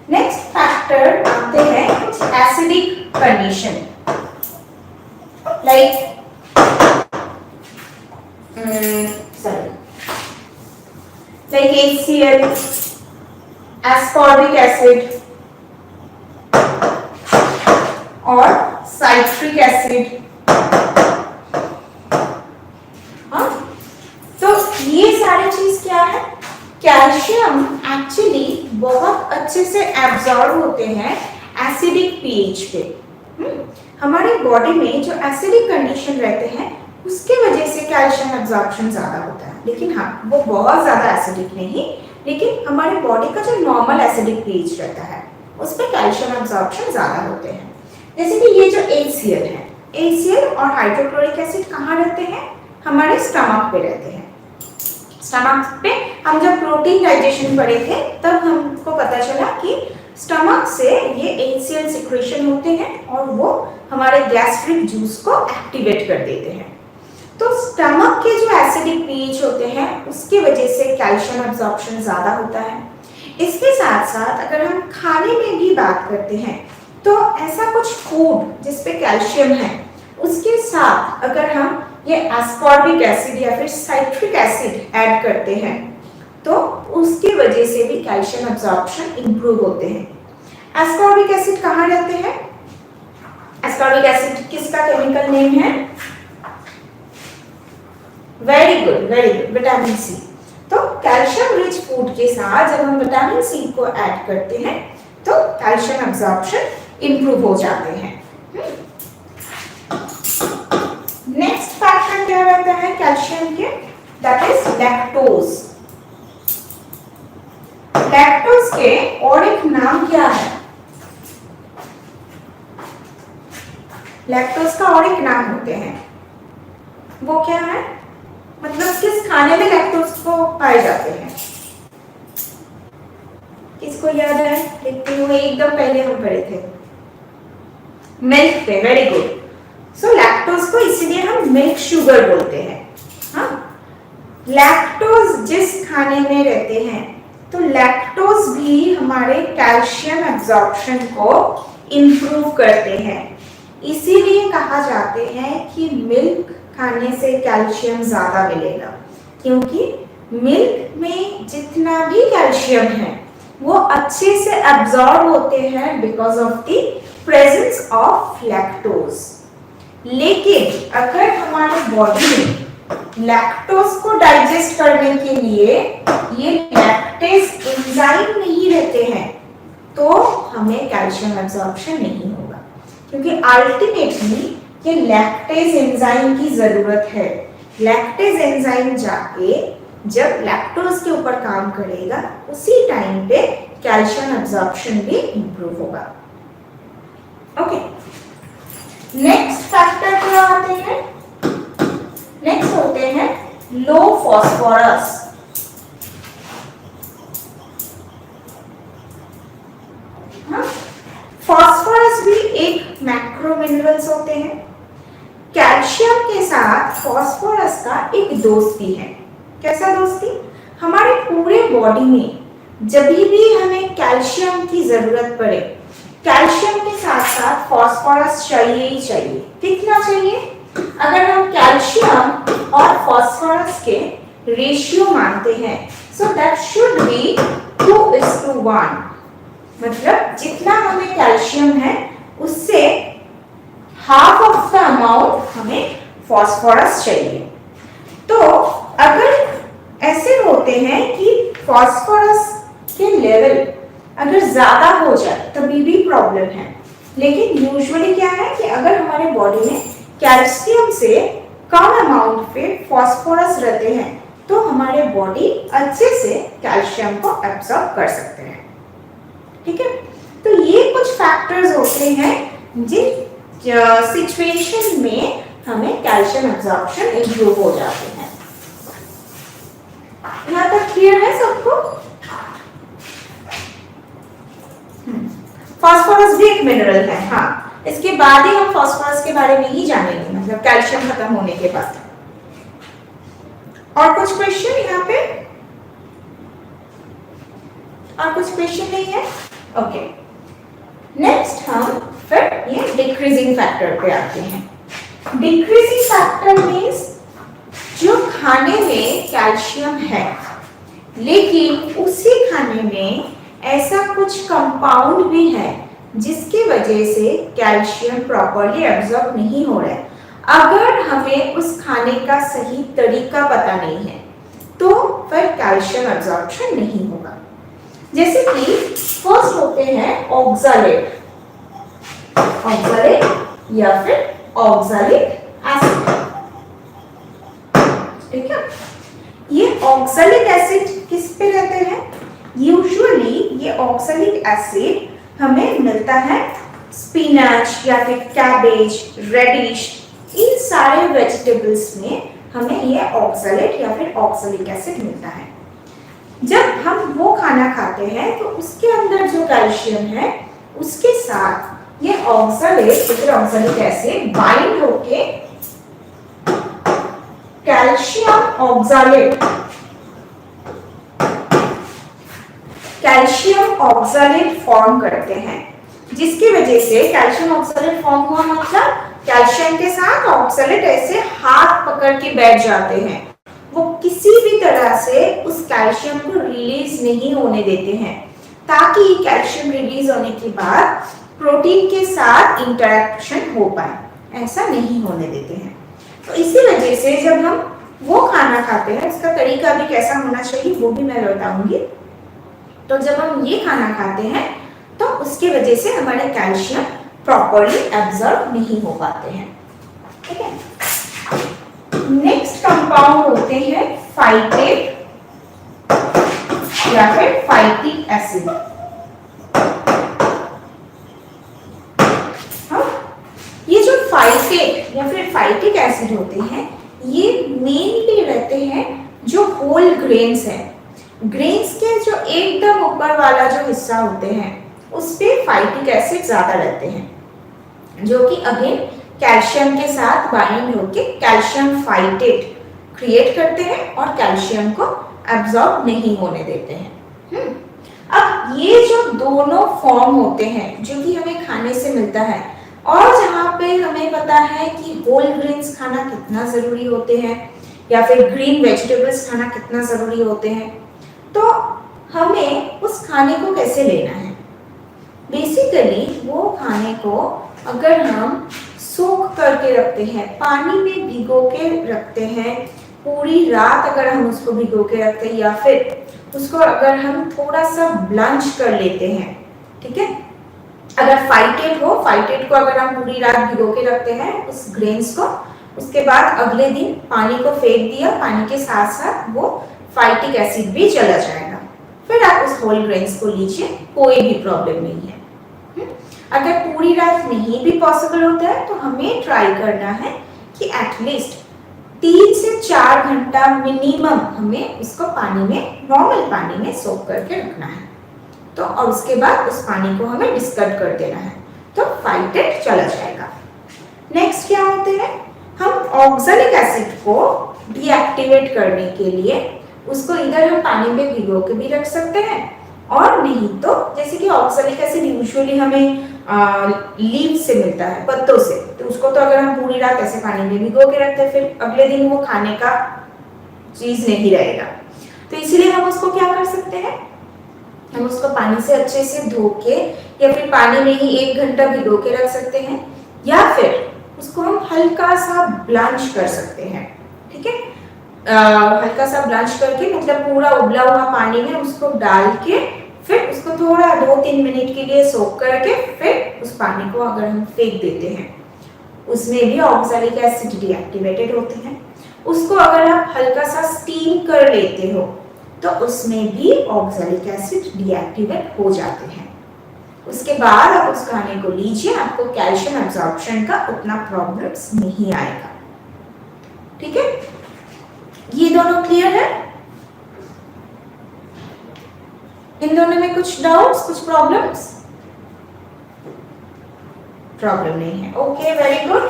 next factor आते हैं कुछ acidic condition, like HCl, ascorbic acid और साइट्रिक एसिड। तो ये सारी चीज क्या है? कैल्शियम एक्चुअली बहुत अच्छे से एब्जॉर्ब होते हैं एसिडिक पीएच पे। हमारी बॉडी में जो एसिडिक कंडीशन रहते हैं उसके वजह से कैल्शियम एब्जॉर्प्शन ज्यादा होता है, लेकिन हाँ वो बहुत ज्यादा एसिडिक नहीं, लेकिन हमारी बॉडी का जो नॉर्मल एसिडिक पीएच रहता है उस पर कैल्शियम एब्जॉर्प्शन ज्यादा होते हैं। जैसे कि ये जो HCl है, HCl और हाइड्रोक्लोरिक एसिड कहाँ रहते हैं? हमारे स्टमक पे रहते हैं। स्टमक पे हम जब प्रोटीन डाइजेशन पढ़े थे तब हमको पता चला कि स्टमक से ये HCl सिक्रेशन होते हैं और वो हमारे गैस्ट्रिक जूस को एक्टिवेट कर देते हैं। तो स्टमक के जो एसिडिक पीएच होते हैं उसकी वजह से कैल्शियम एब्जॉर्प्शन ज्यादा होता है। इसके साथ साथ अगर हम खाने में भी बात करते हैं तो ऐसा कुछ फूड जिसपे कैल्शियम है उसके साथ अगर हम ये एस्कॉर्बिक एसिड या फिर साइट्रिक एसिड ऐड करते हैं तो उसकी वजह से भी कैल्शियम एब्जॉर्प्शन इंप्रूव होते हैं। एस्कॉर्बिक एसिड कहाँ रहते हैं? एस्कॉर्बिक एसिड किसका केमिकल नेम है? Very good, vitamin C. तो कैल्शियम रिच फूड के साथ जब हम विटामिन सी को ऐड करते हैं तो कैल्शियम एब्जॉर्प्शन इंप्रूव हो जाते हैं। नेक्स्ट फैक्टर क्या रहता है कैल्शियम के, दैट इज लैक्टोज। लैक्टोज के और एक नाम क्या है, लैक्टोज का और एक नाम होते हैं, वो क्या है, मतलब किस खाने में लैक्टोज को पाए जाते हैं, किसको याद है, देखते हुए एकदम पहले हम पढ़े थे मिल्क पे, वेरी गुड। सो लैक्टोज को इसीलिए हम मिल्क शुगर बोलते हैं। हाँ, लैक्टोज जिस खाने में रहते हैं तो लैक्टोज भी हमारे कैल्शियम एब्जॉर्प्शन को इंप्रूव करते हैं। इसीलिए कहा जाते हैं कि मिल्क खाने से कैल्शियम ज्यादा मिलेगा, क्योंकि मिल्क में जितना भी कैल्शियम है वो अच्छे से एब्जॉर्ब होते हैं because of the presence of lactose. लेकिन अगर हमारे बॉडी में लैक्टोज को डाइजेस्ट करने के लिए ये लैक्टेज एंजाइम नहीं रहते हैं तो हमें कैल्शियम एब्जॉर्प्शन नहीं होगा, क्योंकि अल्टीमेटली ये लैक्टेज एंजाइम की जरूरत है। लैक्टेज एंजाइम जाके जब लैक्टोज के ऊपर काम करेगा उसी टाइम पे कैल्शियम एब्जॉर्प्शन भी इंप्रूव होगा। ओके, नेक्स्ट फैक्टर क्या आते हैं, नेक्स्ट होते हैं लो फॉस्फोरस। फॉस्फोरस भी एक मैक्रो मिनरल्स होते हैं। कैल्शियम के साथ फॉस्फोरस का एक दोस्ती है। कैसा दोस्ती, हमारे पूरे बॉडी में जब भी हमें कैल्शियम की जरूरत पड़े, कैल्शियम के साथ साथ फॉस्फोरस चाहिए ही चाहिए। कितना चाहिए, अगर हम कैल्शियम और फॉस्फोरस के रेशियो मानते हैं सो दैट शुड बी 2:1, मतलब जितना हमें कैल्शियम है उससे हाफ ऑफ द अमाउंट हमें फॉस्फोरस चाहिए। तो अगर ऐसे होते हैं कि फॉस्फोरस के लेवल अगर ज्यादा हो जाए तभी भी प्रॉब्लम है, लेकिन यूजुअली क्या है कि अगर हमारे बॉडी में कैल्शियम से कम अमाउंट पे फॉस्फोरस रहते हैं तो हमारे बॉडी अच्छे से कैल्शियम को एब्सॉर्ब कर सकते हैं। ठीक है, तो ये कुछ फैक्टर्स होते हैं जिन सिचुएशन में हमें कैल्शियम एब्जॉर्प्शन इंप्रूव हो जाते हैं। यहाँ तक क्लियर है सबको? फास्फोरस भी एक मिनरल है। हाँ, इसके बाद ही हम फास्फोरस के बारे में ही जानेंगे, मतलब कैल्शियम खत्म होने के बाद। और कुछ क्वेश्चन यहाँ पे? और कुछ क्वेश्चन नहीं है? ओके, नेक्स्ट हम फिर ये डिक्रीजिंग फैक्टर पे आते हैं। डिक्रीजिंग फैक्टर मीन्स जो खाने में कैल्शियम है लेकिन उसी खाने में ऐसा कुछ कंपाउंड भी है जिसकी वजह से कैल्शियम प्रॉपर्ली एब्जॉर्ब नहीं हो रहा है। अगर हमें उस खाने का सही तरीका पता नहीं है तो फिर कैल्शियम एब्जॉर्प्शन नहीं होगा। जैसे कि फर्स्ट होते हैं ऑक्सैलेट, ऑक्सैलेट या फिर ऑक्सैलिक एसिड। ठीक है, ये ऑक्सैलिक एसिड किस पे रहते हैं? यूजुअली ये ऑक्सैलिक एसिड हमें मिलता है स्पिनच या फिर कैबेज, रेडिश, इन सारे वेजिटेबल्स में हमें ये ऑक्सैलेट या फिर ऑक्सैलिक एसिड मिलता है। जब हम वो खाना खाते हैं तो उसके अंदर जो कैल्शियम है उसके साथ ये ऑक्सैलेट या फिर ऑक्सैलिक एसिड बाइंड होके calcium oxalate, calcium oxalate form करते हैं, जिसकी वजह से कैल्शियम ऑक्सैलेट फॉर्म हुआ मतलब कैल्शियम के साथ ऑक्सैलेट ऐसे हाथ पकड़ के बैठ जाते हैं। वो किसी भी तरह से उस कैल्शियम को रिलीज नहीं होने देते हैं, ताकि कैल्शियम रिलीज होने के बाद प्रोटीन के साथ इंटरेक्शन हो पाए, ऐसा नहीं होने देते हैं। तो इसी वजह से जब हम वो खाना खाते हैं, उसका तरीका भी कैसा होना चाहिए वो भी मैं बताऊंगी। तो जब हम ये खाना खाते हैं तो उसकी वजह से हमारे कैल्शियम प्रॉपरली एब्जॉर्ब नहीं हो पाते हैं। ठीक है, नेक्स्ट कंपाउंड होते हैं फाइटेट या फिर फाइटिक एसिड। हाँ, ये जो फाइटेट या फिर फाइटिक एसिड होते हैं ये मेनली रहते हैं जो होल ग्रेन्स है, ग्रेन्स के जो एकदम ऊपर वाला जो हिस्सा होते हैं उस पे फाइटिक एसिड ज्यादा रहते हैं, जो कि अगेन कैल्शियम के साथ बाइंड होके कैल्शियम फाइटेट क्रिएट करते हैं और कैल्शियम को एब्जॉर्ब नहीं होने देते हैं। अब ये जो दोनों फॉर्म होते हैं जो कि हमें खाने से मिलता है और जहाँ पे हमें पता है कि होल ग्रेन्स खाना कितना जरूरी होते हैं या फिर ग्रीन वेजिटेबल्स खाना कितना जरूरी होते हैं, तो हमें उस खाने को कैसे लेना है। बेसिकली वो खाने को अगर हम सोख करके रखते हैं, पानी में भिगो के रखते हैं, पूरी रात अगर हम उसको भिगो के रखते हैं या फिर उसको अगर हम थोड़ा सा ब्लंच कर लेते हैं, ठीक है, अगर फाइटेट हो, फाइटेट को अगर हम पूरी रात भिगो के रखते हैं उस ग्रेन्स को, उसके बाद अगले दिन पानी को फेंक दिया, पानी के साथ साथ वो फाइटिक एसिड भी चला जाएगा, फिर आप उस होल ग्रेन्स को लीजिए, कोई भी प्रॉब्लम नहीं है। अगर पूरी रात नहीं भी पॉसिबल होता है तो हमें ट्राई करना है कि एटलीस्ट 3 से 4 घंटा मिनिमम हमें इसको पानी में, नॉर्मल पानी में सोक करके रखना है, तो और उसके बाद उस पानी को हमें डिस्कार्ड कर देना है, तो फाइटेट चला जाएगा। नेक्स्ट क्या होते हैं, हम ऑक्सैलिक एसिड को डीएक्टिवेट करने के लिए उसको इधर हम पानी में भिगो के भी रख सकते हैं और नहीं तो जैसे कि ऑक्सैलिक एसिड यूजुअली हमें लीव से मिलता है, पत्तों से, तो उसको तो अगर हम पूरी रात ऐसे पानी में भिगो के रखते हैं फिर अगले दिन वो खाने का चीज नहीं रहेगा, तो इसलिए हम उसको क्या कर सकते हैं, हम उसको पानी से अच्छे से धो के या फिर पानी में ही 1 घंटा भिगो के रख सकते हैं या फिर उसको हम हल्का सा ब्लांच कर सकते हैं। ठीक है, हल्का सा ब्लांच करके मतलब पूरा उबला हुआ पानी में उसको डाल के फिर उसको थोड़ा 2-3 मिनट के लिए सोक करके फिर उस पानी को अगर हम फेंक देते हैं, उसमें भी ऑक्सैलिक एसिड डीएक्टिवेटेड होते हैं। उसको अगर आप हल्का सा स्टीम कर लेते हो तो उसमें भी ऑक्सैलिक एसिड डीएक्टिवेट हो जाते हैं। उसके बाद आप उस खाने को लीजिए, आपको कैल्शियम एब्जॉर्प्शन का उतना प्रॉब्लम्स नहीं आएगा। ठीक है, ये दोनों क्लियर है? इन दोनों में कुछ डाउट्स, कुछ प्रॉब्लम्स? प्रॉब्लम नहीं है, okay, very good.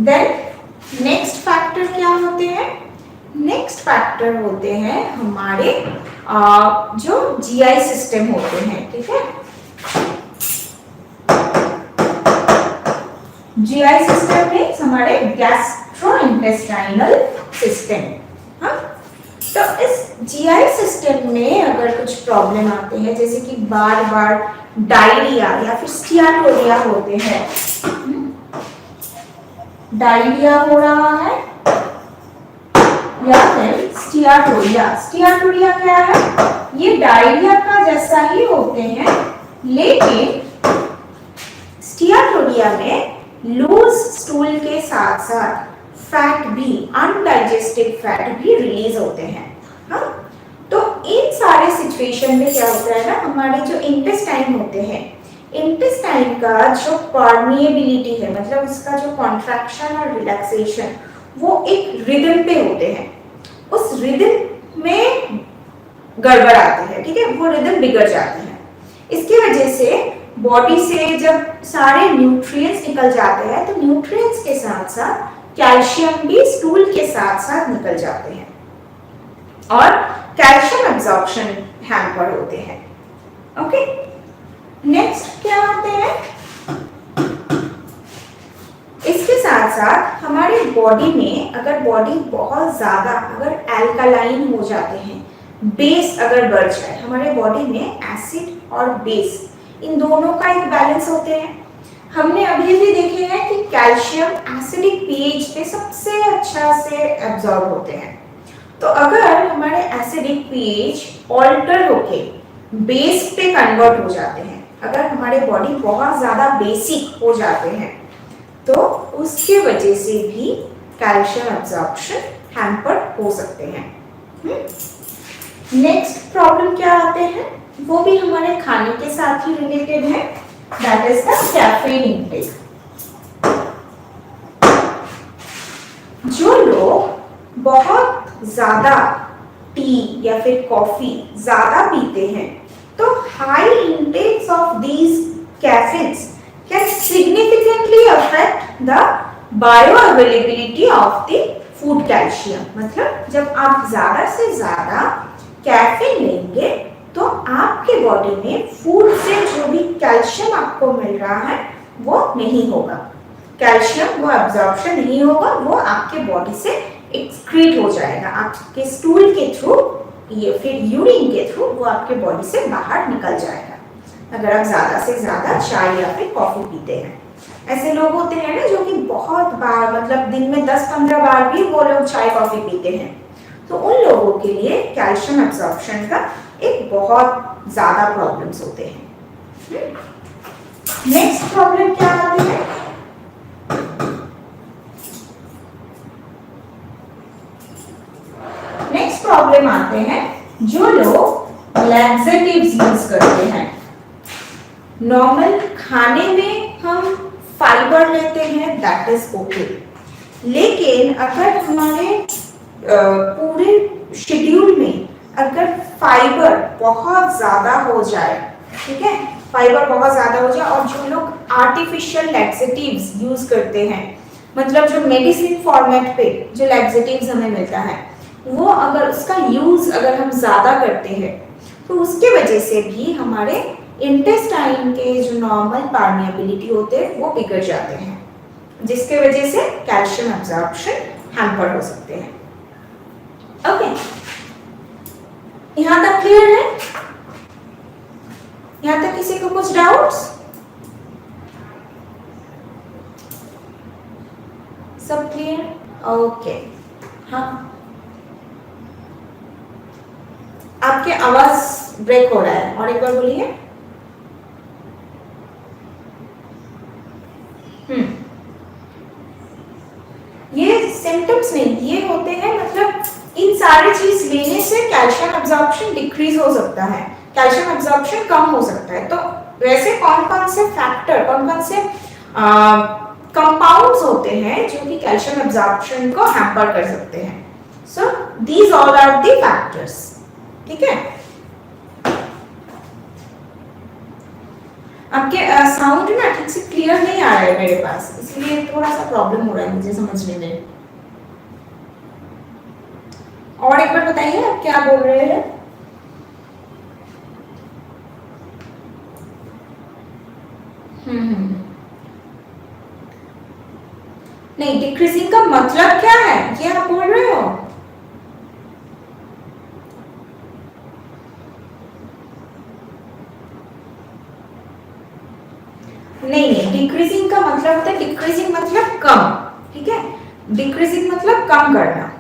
Then next factor क्या होते हैं? नेक्स्ट फैक्टर होते हैं हमारे जो जीआई सिस्टम होते हैं। ठीक है, जीआई सिस्टम में हमारे गैस्ट्रोइंटेस्टाइनल सिस्टम। हाँ, तो इस जीआई सिस्टम में अगर कुछ प्रॉब्लम आते हैं जैसे कि बार बार डायरिया या फिर स्टियाटोरिया होते हैं, डायरिया हो रहा है या फिर स्टियाटोरिया। स्टियाटोरिया क्या है? ये डायरिया का जैसा ही होते हैं लेकिन स्टियाटोरिया में लूज स्टूल के साथ साथ फैट भी, अनडाइजेस्टेड फैट भी रिलीज होते हैं। हाँ, तो इन सारे सिचुएशन में क्या होता है ना, हमारे जो इंटेस्टाइन होते हैं, इंटेस्टाइन का जो परमिएबिलिटी है, मतलब उसका जो कॉन्ट्रैक्शन और रिलैक्सेशन, वो एक रिदम पे होते हैं। उस रिदम में गड़बड़ आती है, ठीक है, वो रिदम बिगड़ जाती है। इसकी वजह से बॉडी से जब सारे न्यूट्रिएंट्स निकल जाते हैं तो न्यूट्रिएंट्स के साथ साथ कैल्शियम भी स्टूल के साथ साथ निकल जाते हैं और कैल्शियम एब्जॉर्प्शन हैम्पर होते हैं। ओके, नेक्स्ट क्या होते हैं? इसके साथ साथ हमारे बॉडी में अगर बॉडी बहुत ज्यादा अगर एल्कालाइन हो जाते हैं, बेस अगर बढ़ जाए, हमारे बॉडी में एसिड और बेस इन दोनों का एक बैलेंस होते हैं। हमने अभी भी देखे हैं कि कैल्शियम एसिडिक पीएच पे सबसे अच्छा से एब्जॉर्ब होते हैं। तो अगर हमारे एसिडिक पीएच ऑल्टर होके बेस पे कन्वर्ट हो जाते हैं। अगर हमारे बॉडी बहुत ज्यादा बेसिक हो जाते हैं तो उसके वजह से भी कैल्शियम एब्जॉर्प्शन हैम्पर हो सकते हैं। नेक्स्ट प्रॉब्लम क्या आते हैं, वो भी हमारे खाने के साथ ही रिलेटेड है, that is the caffeine intake. जो लोग बहुत ज्यादा टी या फिर कॉफी ज्यादा पीते हैं तो high intakes of these caffeines can significantly affect the bioavailability of the food calcium. मतलब जब आप ज्यादा से ज्यादा कैफीन लेंगे तो आपके बॉडी में फूड से जो भी कैल्शियम आपको मिल रहा है वो नहीं होगा, कैल्शियम वो एब्जॉर्प्शन नहीं होगा, वो आपके बॉडी से एक्सक्रीट हो जाएगा, आपके स्टूल के थ्रू या फिर यूरिन के थ्रू वो आपके बॉडी से बाहर निकल जाएगा अगर आप ज्यादा से ज्यादा चाय या फिर कॉफी पीते हैं। ऐसे लोग होते हैं ना जो कि बहुत बार, मतलब दिन में 10-15 बार भी वो लोग चाय कॉफी पीते हैं, तो उन लोगों के लिए कैल्शियम एब्जॉर्प्शन का एक बहुत ज्यादा प्रॉब्लम्स होते हैं। नेक्स्ट प्रॉब्लम क्या आती है, नेक्स्ट प्रॉब्लम आते हैं जो लोग लैक्सेटिव्स यूज करते हैं। नॉर्मल खाने में हम फाइबर लेते हैं, दैट इज ओके, लेकिन अगर हमारे पूरे शेड्यूल में अगर फाइबर बहुत ज्यादा हो जाए, ठीक है, फाइबर बहुत ज्यादा हो जाए, और जो लोग आर्टिफिशियल लैक्सेटिव्स यूज करते हैं, मतलब जो मेडिसिन फॉर्मेट पे जो लैक्सेटिव्स हमें मिलता है वो अगर उसका यूज अगर हम ज्यादा करते हैं तो उसके वजह से भी हमारे इंटेस्टाइन के जो नॉर्मल परमेबिलिटी होते हैं वो बिगड़ जाते हैं, जिसके वजह से कैल्शियम एब्जॉर्प्शन हैम्पर हो सकते हैं। ओके, यहां तक क्लियर है? यहां तक किसी को कुछ डाउट्स? सब क्लियर? ओके, हाँ, आपके आवाज ब्रेक हो रहा है, और एक बार बोलिए। ये सिम्टम्स नहीं, ये होते हैं, मतलब इन सारी चीज लेने से कैल्शियम एब्जॉर्प्शन डिक्रीज हो सकता है, कैल्शियम एब्जॉर्प्शन कम हो सकता है। तो वैसे कौन कौन से फैक्टर, कौन कौन से कंपाउंड्स होते हैं जो कि कैल्शियम एब्जॉर्प्शन को हैम्पर कर सकते हैं? So these all are the factors, ठीक है। आपके साउंड ना ठीक से क्लियर नहीं आ रहा है मेरे पास, इसलिए थोड़ा सा प्रॉब्लम हो रहा है मुझे समझने में। और एक बार बताइए आप क्या बोल रहे हैं? नहीं, डिक्रीजिंग का मतलब क्या है, ये आप बोल रहे हो? नहीं नहीं, डिक्रीजिंग का मतलब होता है, डिक्रीजिंग मतलब कम, ठीक है, डिक्रीजिंग मतलब कम करना।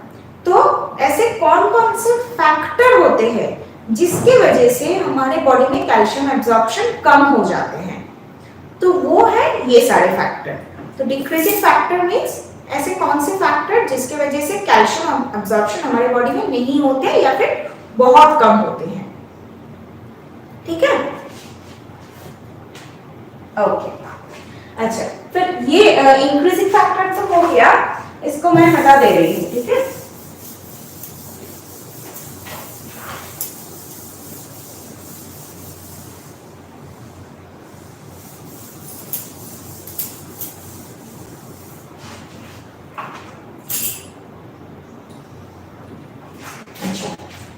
तो ऐसे कौन कौन से फैक्टर होते हैं जिसकी वजह से हमारे बॉडी में कैल्शियम एब्जॉर्प्शन कम हो जाते हैं? तो वो है ये सारे फैक्टर। तो डिक्रीजिंग फैक्टर मींस ऐसे कौन से फैक्टर जिसकी वजह से कैल्शियम एब्जॉर्प्शन हमारे बॉडी में नहीं होते या फिर बहुत कम होते हैं, ठीक है। ओके, अच्छा, फिर ये इंक्रीजिंग फैक्टर तो हो गया, इसको मैं हटा दे रही हूँ, ठीक है।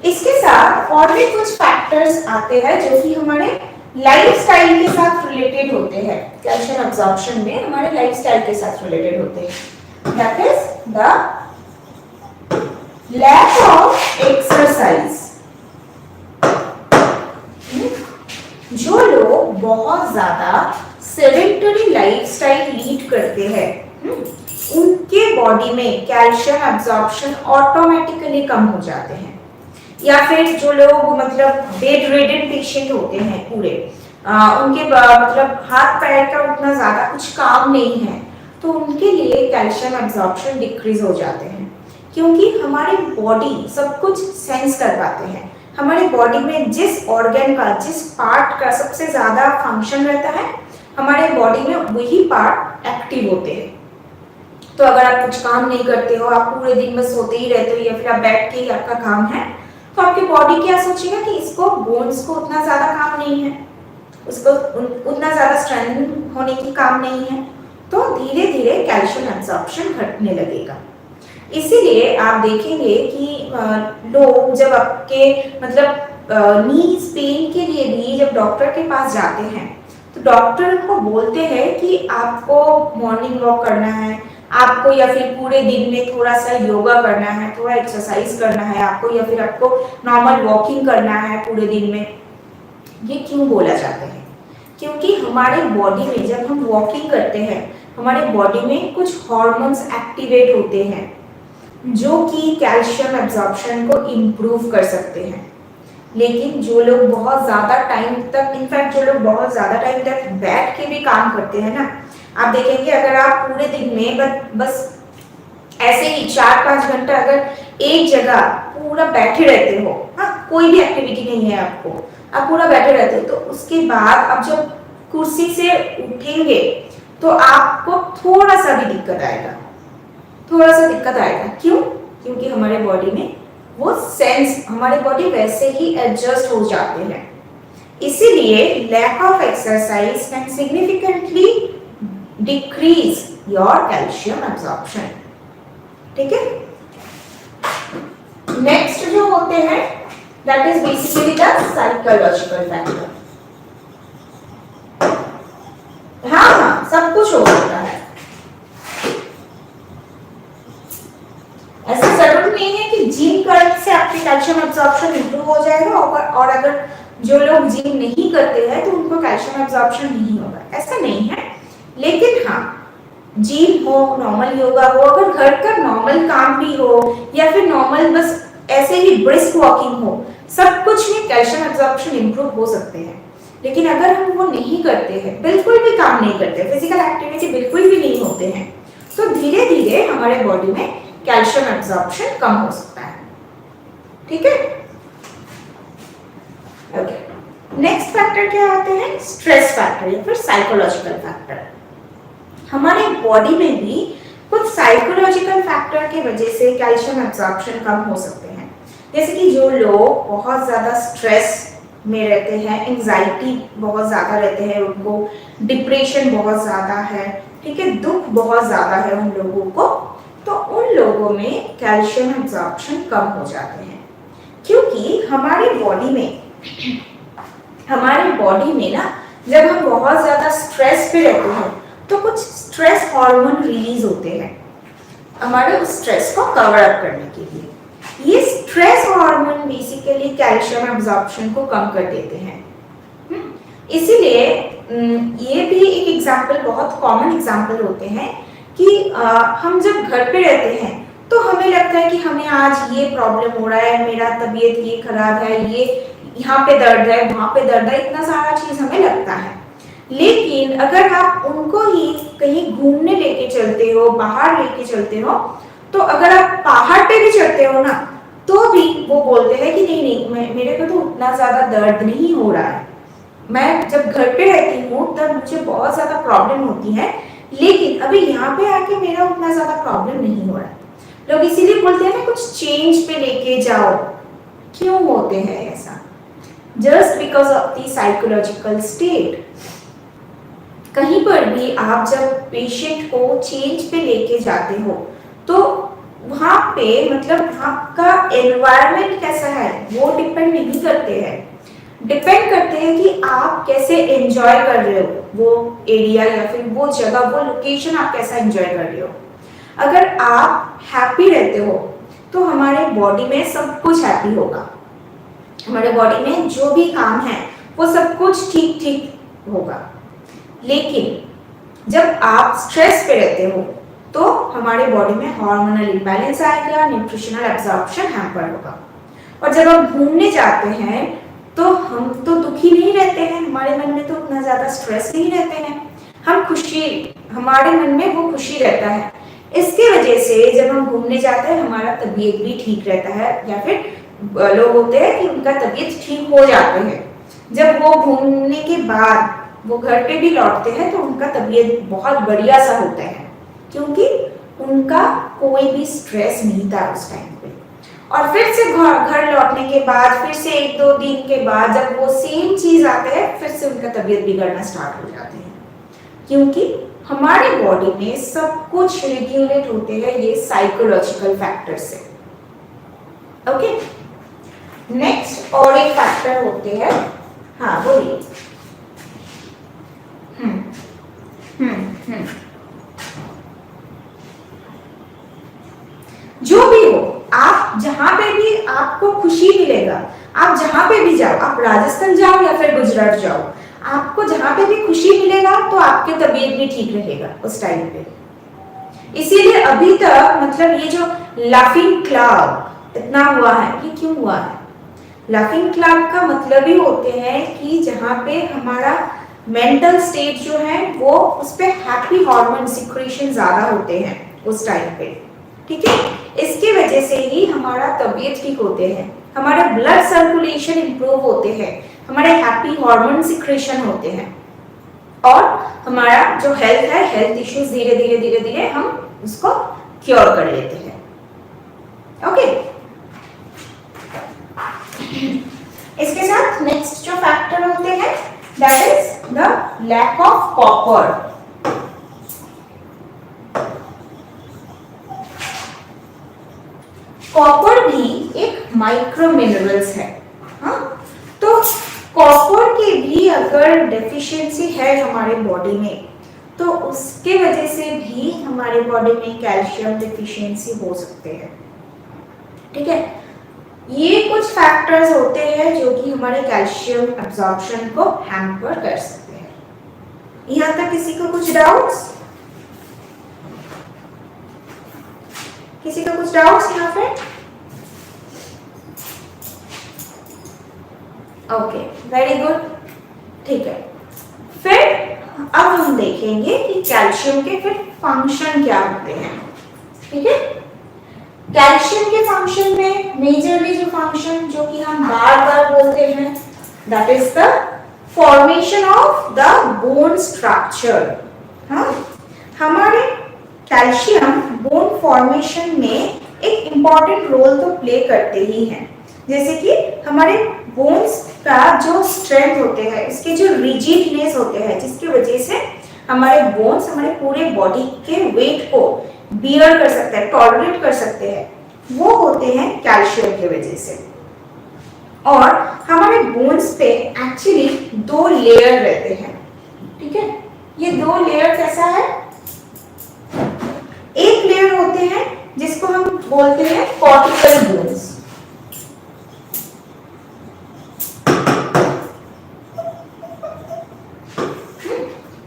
इसके साथ और भी कुछ फैक्टर्स आते हैं जो कि हमारे लाइफस्टाइल के साथ रिलेटेड होते हैं, कैल्शियम एब्जॉर्प्शन में हमारे लाइफस्टाइल के साथ रिलेटेड होते हैं। That is the lack of exercise. जो लोग बहुत ज्यादा सेडेंटरी लाइफस्टाइल लीड करते हैं, उनके बॉडी में कैल्शियम एब्जॉर्प्शन ऑटोमेटिकली कम हो जाते हैं। या फिर जो लोग मतलब बेड रिडन पेशेंट होते हैं पूरे, उनके मतलब हाथ पैर का उतना ज्यादा कुछ काम नहीं है, तो उनके लिए कैल्शियम एब्जॉर्प्शन डिक्रीज हो जाते हैं, क्योंकि हमारी बॉडी सब कुछ सेंस कर पाते हैं। हमारे बॉडी में जिस ऑर्गन का, जिस पार्ट का सबसे ज्यादा फंक्शन रहता है, हमारे बॉडी में वही पार्ट एक्टिव होते हैं। तो अगर आप कुछ काम नहीं करते हो, आप पूरे दिन में सोते ही रहते हो या फिर आप बैठ के ही आपका काम है, तो आपकी बॉडी क्या सोचेगा कि इसको बोन्स को उतना ज्यादा काम नहीं है, उसको उतना ज्यादा स्ट्रेंथ होने की काम नहीं है, तो धीरे धीरे कैल्शियम एब्जॉर्प्शन घटने लगेगा। इसीलिए आप देखेंगे कि लोग जब आपके मतलब नीज पेन के लिए भी जब डॉक्टर के पास जाते हैं, तो डॉक्टर को बोलते हैं कि आपको मॉर्निंग वॉक करना है आपको, या फिर पूरे दिन में थोड़ा सा योगा करना है, थोड़ा एक्सरसाइज करना है आपको, या फिर आपको नॉर्मल वॉकिंग करना है पूरे दिन में। ये क्यों बोला जाता है? क्योंकि हमारे बॉडी में जब हम वॉकिंग करते हैं, हमारे बॉडी में कुछ हॉर्मोन्स एक्टिवेट होते हैं जो कि कैल्शियम एब्जॉर्प्शन को इम्प्रूव कर सकते हैं। लेकिन जो लोग बहुत ज्यादा टाइम तक, इनफैक्ट जो लोग बहुत ज्यादा टाइम तक बैठ के भी काम करते हैं ना, आप देखेंगे अगर आप पूरे दिन में बस ऐसे ही 4-5 घंटा अगर एक जगह पूरा बैठे रहते हो, हाँ कोई भी एक्टिविटी नहीं है आपको, आप पूरा बैठे रहते हो, तो उसके बाद आप जब कुर्सी से उठेंगे तो आपको थोड़ा सा भी दिक्कत आएगा, थोड़ा सा दिक्कत आएगा। क्यों? क्योंकि हमारे बॉडी में वो सेंस, हमारे बॉडी वैसे ही एडजस्ट हो जाते हैं। इसीलिए lack of exercise can significantly decrease your calcium absorption. ठीक है, नेक्स्ट जो होते हैं that is basically the psychological factor. हाँ, सब कुछ हो सकता है, ऐसा जरूर नहीं है कि जिम करने से आपकी कैल्शियम एब्जॉर्प्शन इंप्रूव हो जाएगा, और अगर जो लोग जिम नहीं करते हैं तो उनको कैल्शियम एब्जॉर्प्शन नहीं होगा, ऐसा नहीं है। लेकिन हाँ, जिम हो, नॉर्मल योगा हो, अगर घर का नॉर्मल काम भी हो, या फिर नॉर्मल बस ऐसे ही ब्रिस्क वॉकिंग हो, सब कुछ में कैल्शियम एब्जॉर्प्शन इंप्रूव हो सकते हैं। लेकिन अगर हम वो नहीं करते हैं, बिल्कुल भी काम नहीं करते, फिजिकल एक्टिविटी बिल्कुल भी नहीं होते हैं, तो धीरे धीरे हमारे बॉडी में कैल्शियम एब्जॉर्प्शन कम हो सकता है। ठीक है, ओके। नेक्स्ट फैक्टर क्या आते हैं? स्ट्रेस फैक्टर या फिर साइकोलॉजिकल फैक्टर। हमारे बॉडी में भी कुछ साइकोलॉजिकल फैक्टर की वजह से कैल्शियम एब्जॉर्प्शन कम हो सकते हैं। जैसे कि जो लोग बहुत ज्यादा स्ट्रेस में रहते हैं, एंजाइटी बहुत ज्यादा रहते हैं उनको, डिप्रेशन बहुत ज्यादा है, ठीक है, दुख बहुत ज्यादा है उन लोगों को, तो उन लोगों में कैल्शियम एब्जॉर्प्शन कम हो जाते हैं। क्योंकि हमारी बॉडी में ना, जब हम बहुत ज्यादा स्ट्रेस पे रहते हैं तो कुछ स्ट्रेस हार्मोन रिलीज होते हैं हमारे उस स्ट्रेस को कवर अप करने के लिए। ये stress hormone basically calcium absorption को कम कर देते हैं। इसीलिए ये भी एक एग्जांपल, बहुत कॉमन एग्जांपल होते हैं कि हम जब घर पे रहते हैं तो हमें लगता है कि हमें आज ये प्रॉब्लम हो रहा है, मेरा तबीयत ये खराब है, ये यहाँ पे दर्द है, वहां पे दर्द है, इतना सारा चीज हमें लगता है। लेकिन अगर आप उनको ही कहीं घूमने लेके चलते हो, बाहर लेके चलते हो, तो अगर आप पहाड़ पे भी चढ़ते हो ना, तो भी वो बोलते हैं कि नहीं, मेरे को तो उतना ज्यादा दर्द नहीं हो रहा है, मैं जब घर पे रहती हूँ तब मुझे बहुत ज्यादा प्रॉब्लम होती है, लेकिन अभी यहाँ पे आके मेरा उतना ज्यादा प्रॉब्लम नहीं हो रहा है। लोग इसीलिए बोलते हैं ना, कुछ चेंज पे लेके जाओ। क्यों होते हैं ऐसा? Just because of the psychological state. कहीं पर भी आप जब पेशेंट को चेंज पे लेके जाते हो, तो वहां पे मतलब आपका एनवायरनमेंट कैसा है वो डिपेंड नहीं करते हैं, डिपेंड करते हैं कि आप कैसे एंजॉय कर रहे हो वो एरिया, या फिर वो जगह, वो लोकेशन आप कैसा एंजॉय कर रहे हो। अगर आप हैप्पी रहते हो तो हमारे बॉडी में सब कुछ हैप्पी होगा, हमारे बॉडी में जो भी काम है वो सब कुछ ठीक ठीक होगा। लेकिन जब आप स्ट्रेस पे रहते हो तो हमारे बॉडी में हार्मोनल इम्बैलेंस आएगा, न्यूट्रिशनल एब्जॉर्प्शन हैम्पर होगा। और जब हम घूमने जाते हैं तो हम तो दुखी नहीं रहते हैं, हमारे मन में तो उतना ज्यादा स्ट्रेस नहीं रहते हैं, हम खुशी, हमारे मन में वो खुशी रहता है। इसके वजह से जब हम घूमने जाते हैं हमारा तबीयत भी ठीक रहता है, या फिर लोग होते हैं कि उनका तबीयत ठीक हो जाते हैं। जब वो घूमने के बाद वो घर पे भी लौटते हैं तो उनका तबीयत बहुत बढ़िया सा होता है, क्योंकि उनका कोई भी स्ट्रेस नहीं था उस टाइम पे। और फिर से घर लौटने के बाद फिर से 1-2 दिन के बाद जब वो सेम चीज आते हैं फिर से उनका तबीयत बिगड़ना स्टार्ट हो जाते हैं, क्योंकि हमारे बॉडी में सब कुछ रेगुलेट होते हैं ये साइकोलॉजिकल फैक्टर से। ओके, नेक्स्ट और एक फैक्टर होते हैं, हाँ बोलिए। जो भी हो, आप जहां पे भी आपको खुशी मिलेगा, आप जहां पे भी जाओ, आप राजस्थान जाओ या फिर गुजरात जाओ, आपको जहां पे भी खुशी मिलेगा तो आपके तबीयत भी ठीक रहेगा उस टाइम पे। इसीलिए अभी तक मतलब ये जो लाफिंग क्लब इतना हुआ है, ये क्यों हुआ है? लाफिंग क्लब का मतलब ही होते हैं कि जहां पे हमारा मेंटल स्टेट जो है वो उस पे हैप्पी हार्मोन सिक्रीशन ज्यादा होते हैं उस टाइम पे, ठीक है। इसकी वजह से ही हमारा तबीयत ठीक होते हैं, हमारे ब्लड सर्कुलेशन इंप्रूव होते हैं, हमारे हैप्पी हार्मोन सिक्रीशन होते हैं, और हमारा जो हेल्थ है, हेल्थ इश्यूज धीरे धीरे धीरे धीरे हम उसको क्योर कर लेते हैं। ओके, इसके साथ नेक्स्ट जो फैक्टर होते हैं that is the lack of copper. Copper भी एक माइक्रो मिनरल्स है, हाँ। तो कॉपर की भी अगर डेफिशिएंसी है हमारे बॉडी में तो उसके वजह से भी हमारे बॉडी में कैल्शियम डेफिशिएंसी हो सकते हैं, ठीक है। ये कुछ फैक्टर्स होते हैं जो कि हमारे कैल्शियम एब्जॉर्प्शन को हैम्पर कर सकते हैं। यहां तक किसी को कुछ डाउट्स? किसी का कुछ डाउट्स यहाँ पे? ओके, वेरी गुड, ठीक है। फिर अब हम देखेंगे कि कैल्शियम के फिर फंक्शन क्या होते हैं, ठीक है। कैल्शियम के फंक्शन में मेजरली जो फंक्शन जो कि हम बार बार बोलते हैं that is the formation of the bone structure. हाँ, हमारे कैल्शियम बोन फॉर्मेशन में एक इंपॉर्टेंट रोल तो प्ले करते ही हैं, जैसे कि हमारे बोन्स का जो स्ट्रेंथ होते हैं, इसके जो रिजिडनेस होते हैं, जिसकी वजह से हमारे बोन्स हमारे पूरे बॉडी के वेट को बियर कर सकते हैं, टॉलरेट कर सकते हैं, वो होते हैं कैल्शियम की वजह से। और हमारे बोन्स पे एक्चुअली 2 लेयर रहते हैं, ठीक है। ये 2 लेयर कैसा है? एक लेयर होते हैं जिसको हम बोलते हैं कॉर्टिकल बोन्स,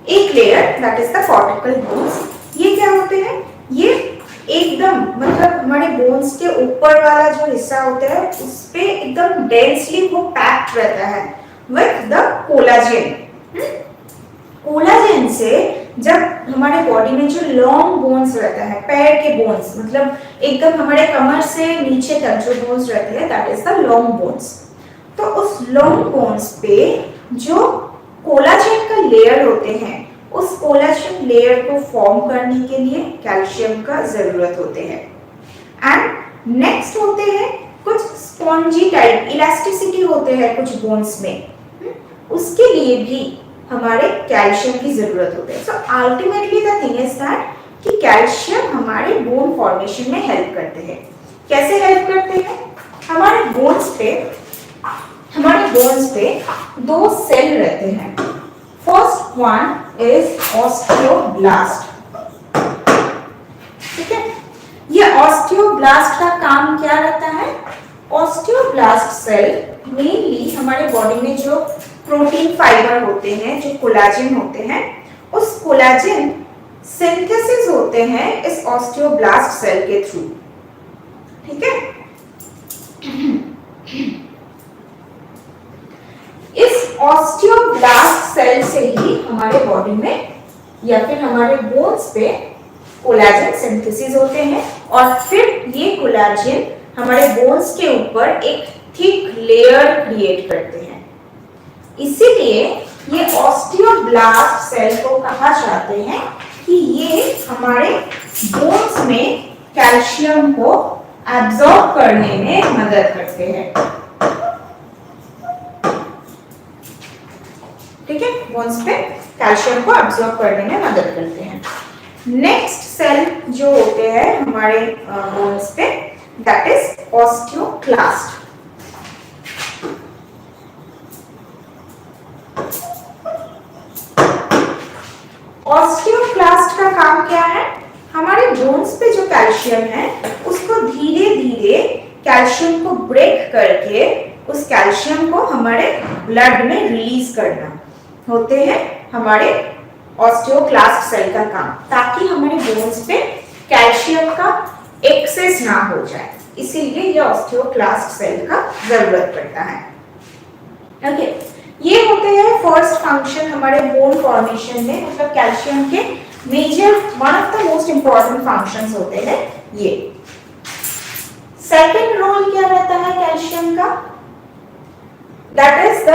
एक layer that is the cortical bones. ये क्या होते हैं? ये एकदम मतलब हमारे बोन्स के ऊपर वाला जो हिस्सा होता है उस पे एकदम डेंसली वो पैक्ड रहता है विद द कोलाजेन। कोलाजेन से जब हमारे बॉडी में जो लॉन्ग बोन्स रहता है, पैर के बोन्स मतलब एकदम हमारे कमर से नीचे तक जो बोन्स रहते हैं that is the long bones. तो उस लॉन्ग बोन्स पे जो कोलाजेन का लेयर होते हैं, उस कोलाजेन लेयर को फॉर्म करने के लिए कैल्शियम का जरूरत होते हैं। एंड नेक्स्ट होते हैं कुछ स्पॉन्जी टाइप इलास्टिसिटी होते हैं कुछ बोन्स में, उसके लिए भी हमारे कैल्शियम की जरूरत होती है। So ultimately the thing is that कि कैल्शियम हमारे बोन फॉर्मेशन में हेल्प करते हैं। कैसे हेल्प करते हैं? हमारे बोन्स पे 2 सेल रहते हैं। फर्स्ट वन इज ऑस्टियोब्लास्ट, ठीक है। ये ऑस्टियोब्लास्ट का काम क्या रहता है? ऑस्टियोब्लास्ट सेल मेनली हमारे बॉडी में जो प्रोटीन फाइबर होते हैं, जो कोलाजेन होते हैं, उस कोलाजेन सिंथेसिस होते हैं इस ऑस्टियोब्लास्ट सेल के थ्रू, ठीक है। इस ऑस्टियोब्लास्ट सेल से ही हमारे बॉडी में या फिर हमारे बोन्स पे कोलेजन सिंथेसिस होते हैं और फिर ये कोलेजन हमारे बोन्स के ऊपर एक थिक लेयर क्रिएट करते हैं। इसीलिए ये ऑस्टियोब्लास्ट सेल को कहा जाते हैं कि ये हमारे बोन्स में कैल्शियम को एब्जॉर्ब करने में मदद करते हैं। ठीक है, बोन्स पे कैल्शियम को एब्जॉर्ब करने में मदद करते हैं। नेक्स्ट सेल जो होते हैं हमारे बोन्स पे, दैट इज ऑस्टियोक्लास्ट। ऑस्टियोक्लास्ट का काम क्या है? हमारे बोन्स पे जो कैल्शियम है उसको धीरे धीरे कैल्शियम को ब्रेक करके उस कैल्शियम को हमारे ब्लड में रिलीज करना होते हैं हमारे ऑस्टियोक्लास्ट सेल का काम, ताकि हमारे बोन्स पे कैल्शियम का एक्सेस ना हो जाए। इसीलिए ये ऑस्टियोक्लास्ट सेल का जरूरत पड़ता है। ओके, ये होते हैं फर्स्ट फंक्शन हमारे बोन फॉर्मेशन में, मतलब कैल्शियम के major one of the most important functions होते हैं ये। सेकंड रोल क्या रहता है कैल्शियम का? That is the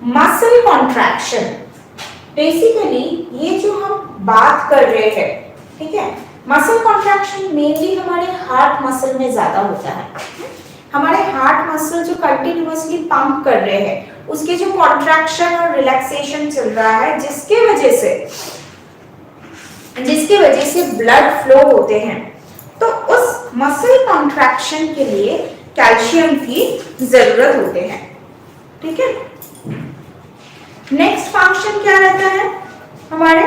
muscle contraction. Basically ये जो हम बात कर रहे हैं, ठीक है, मसल कॉन्ट्रैक्शन मेनली हमारे हार्ट मसल में ज्यादा होता है। हमारे हार्ट मसल जो कंटिन्यूअसली पंप कर रहे हैं उसके जो कॉन्ट्रैक्शन और रिलैक्सेशन चल रहा है, जिसके वजह से ब्लड फ्लो होते हैं, तो उस मसल कॉन्ट्रैक्शन के लिए कैल्शियम की जरूरत होते हैं। ठीक है, नेक्स्ट फंक्शन क्या रहता है हमारे?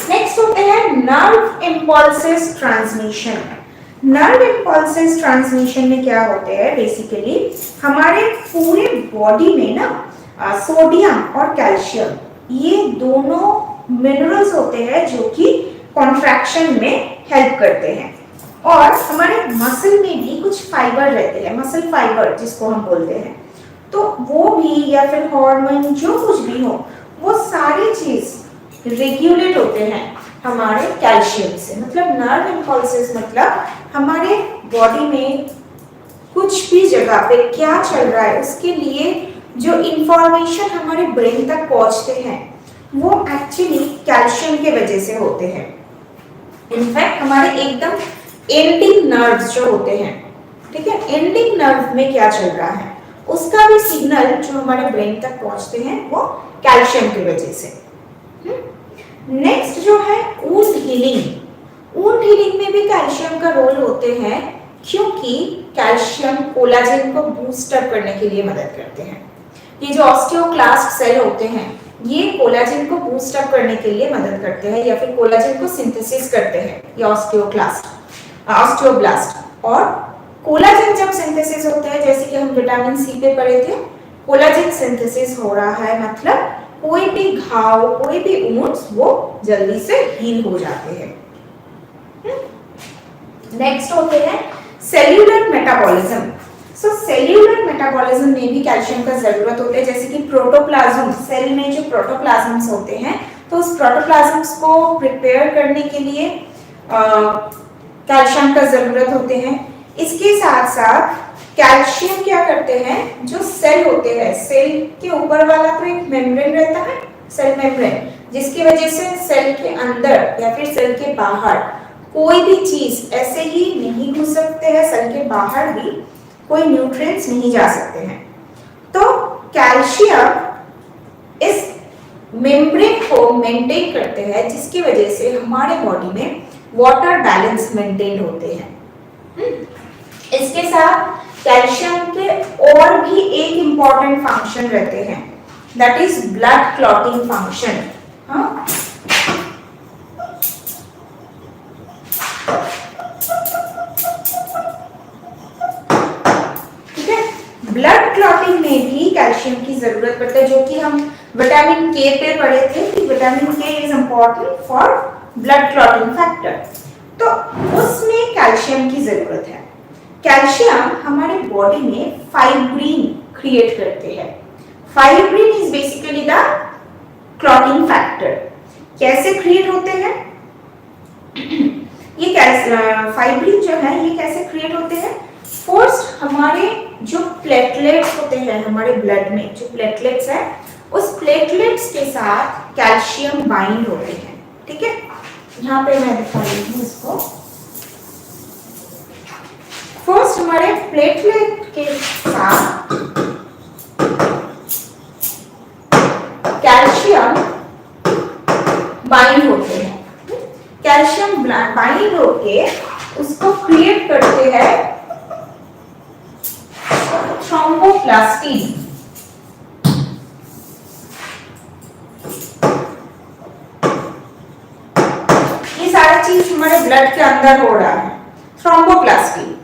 नेक्स्ट होते हैं nerve impulses transmission. Nerve impulses transmission में क्या होते हैं? बेसिकली हमारे पूरे बॉडी में ना सोडियम और कैल्शियम ये दोनों मिनरल्स होते हैं जो कि कॉन्ट्रैक्शन में हेल्प करते हैं। और हमारे मसल में भी कुछ फाइबर रहते हैं, मसल फाइबर जिसको हम बोलते हैं, तो वो भी या फिर हार्मोन जो कुछ भी हो, वो सारी चीज रेगुलेट होते हैं हमारे कैल्शियम से। मतलब नर्व इंपल्सेस मतलब हमारे बॉडी में कुछ भी जगह पे क्या चल रहा है उसके लिए जो इंफॉर्मेशन हमारे ब्रेन तक पहुंचते हैं वो एक्चुअली कैल्शियम के वजह से होते हैं। इनफैक्ट हमारे एकदम एंडिंग नर्व्स जो होते हैं, ठीक है, एंडिंग नर्व में क्या चल रहा है उसका भी सिग्नल जो हमारे ब्रेन तक पहुंचते हैं वो कैल्शियम की वजह से। नेक्स्ट जो है वुंड हीलिंग। वुंड हीलिंग में भी कैल्शियम का रोल होते हैं, क्योंकि कैल्शियम कोलाजन को बूस्ट अप करने के लिए मदद करते हैं। ये जो ऑस्टियोक्लास्ट सेल होते हैं ये कोलाजन को बूस्ट अप करने के लिए मदद करते हैं या फिर कोलाजन को सिंथेसिस करते हैं, ये ऑस्टियोब्लास्ट। और कोलाजन जब सिंथेसिस होता है, जैसे कि हम विटामिन सी पे पढ़े थे, कोलाजन सिंथेसिस हो रहा है मतलब कोई भी घाव, कोई भी वुंड्स वो जल्दी से हील हो जाते हैं। नेक्स्ट होते हैं सेल्यूलर मेटाबॉलिज्म। सो सेल्यूलर मेटाबॉलिज्म में भी कैल्शियम का जरूरत होता है, जैसे कि प्रोटोप्लाज्म, सेल में जो प्रोटोप्लाज्म्स होते हैं तो उस प्रोटोप्लाज्म्स को प्रिपेयर करने के लिए कैल्शियम का जरूरत होते हैं। इसके साथ साथ कैल्शियम क्या करते हैं, जो सेल होते हैं, सेल के ऊपर वाला तो एक मेम्ब्रेन रहता है, सेल मेम्ब्रेन, जिसकी वजह से सेल के अंदर या फिर सेल के बाहर कोई भी चीज ऐसे ही नहीं घुस सकते हैं, सेल के बाहर भी कोई न्यूट्रिएंट्स नहीं जा सकते हैं। तो कैल्शियम इस मेम्ब्रेन को मेंटेन करते हैं, जिसकी वजह से हमारे बॉडी में वाटर बैलेंस मेंटेन होते हैं। इसके साथ कैल्शियम के और भी एक इंपॉर्टेंट फंक्शन रहते हैं, that is blood clotting function. ठीक है, ब्लड क्लॉटिंग में भी कैल्शियम की जरूरत पड़ती है, जो कि हम विटामिन के पे पढ़े थे कि विटामिन के is important for blood clotting factor, तो उसमें कैल्शियम की जरूरत है। कैल्शियम हमारे बॉडी में फाइब्रिन क्रिएट करते हैं। Fibrin is basically the clotting factor. कैसे क्रिएट होते हैं ये फाइब्रिन जो है ये कैसे क्रिएट होते हैं? फर्स्ट हमारे जो प्लेटलेट्स होते हैं हमारे ब्लड में, जो प्लेटलेट्स है उस प्लेटलेट्स के साथ कैल्शियम बाइंड होते हैं। ठीक है, यहाँ पे मैं दिखा रही हूँ इसको। फर्स्ट हमारे प्लेटलेट के साथ कैल्शियम बाइंड होते हैं। कैल्शियम बाइंड होके उसको क्रिएट करते हैं थ्रोम्बोप्लास्टिन। ये सारा चीज हमारे ब्लड के अंदर हो रहा है, थ्रोम्बोप्लास्टिन।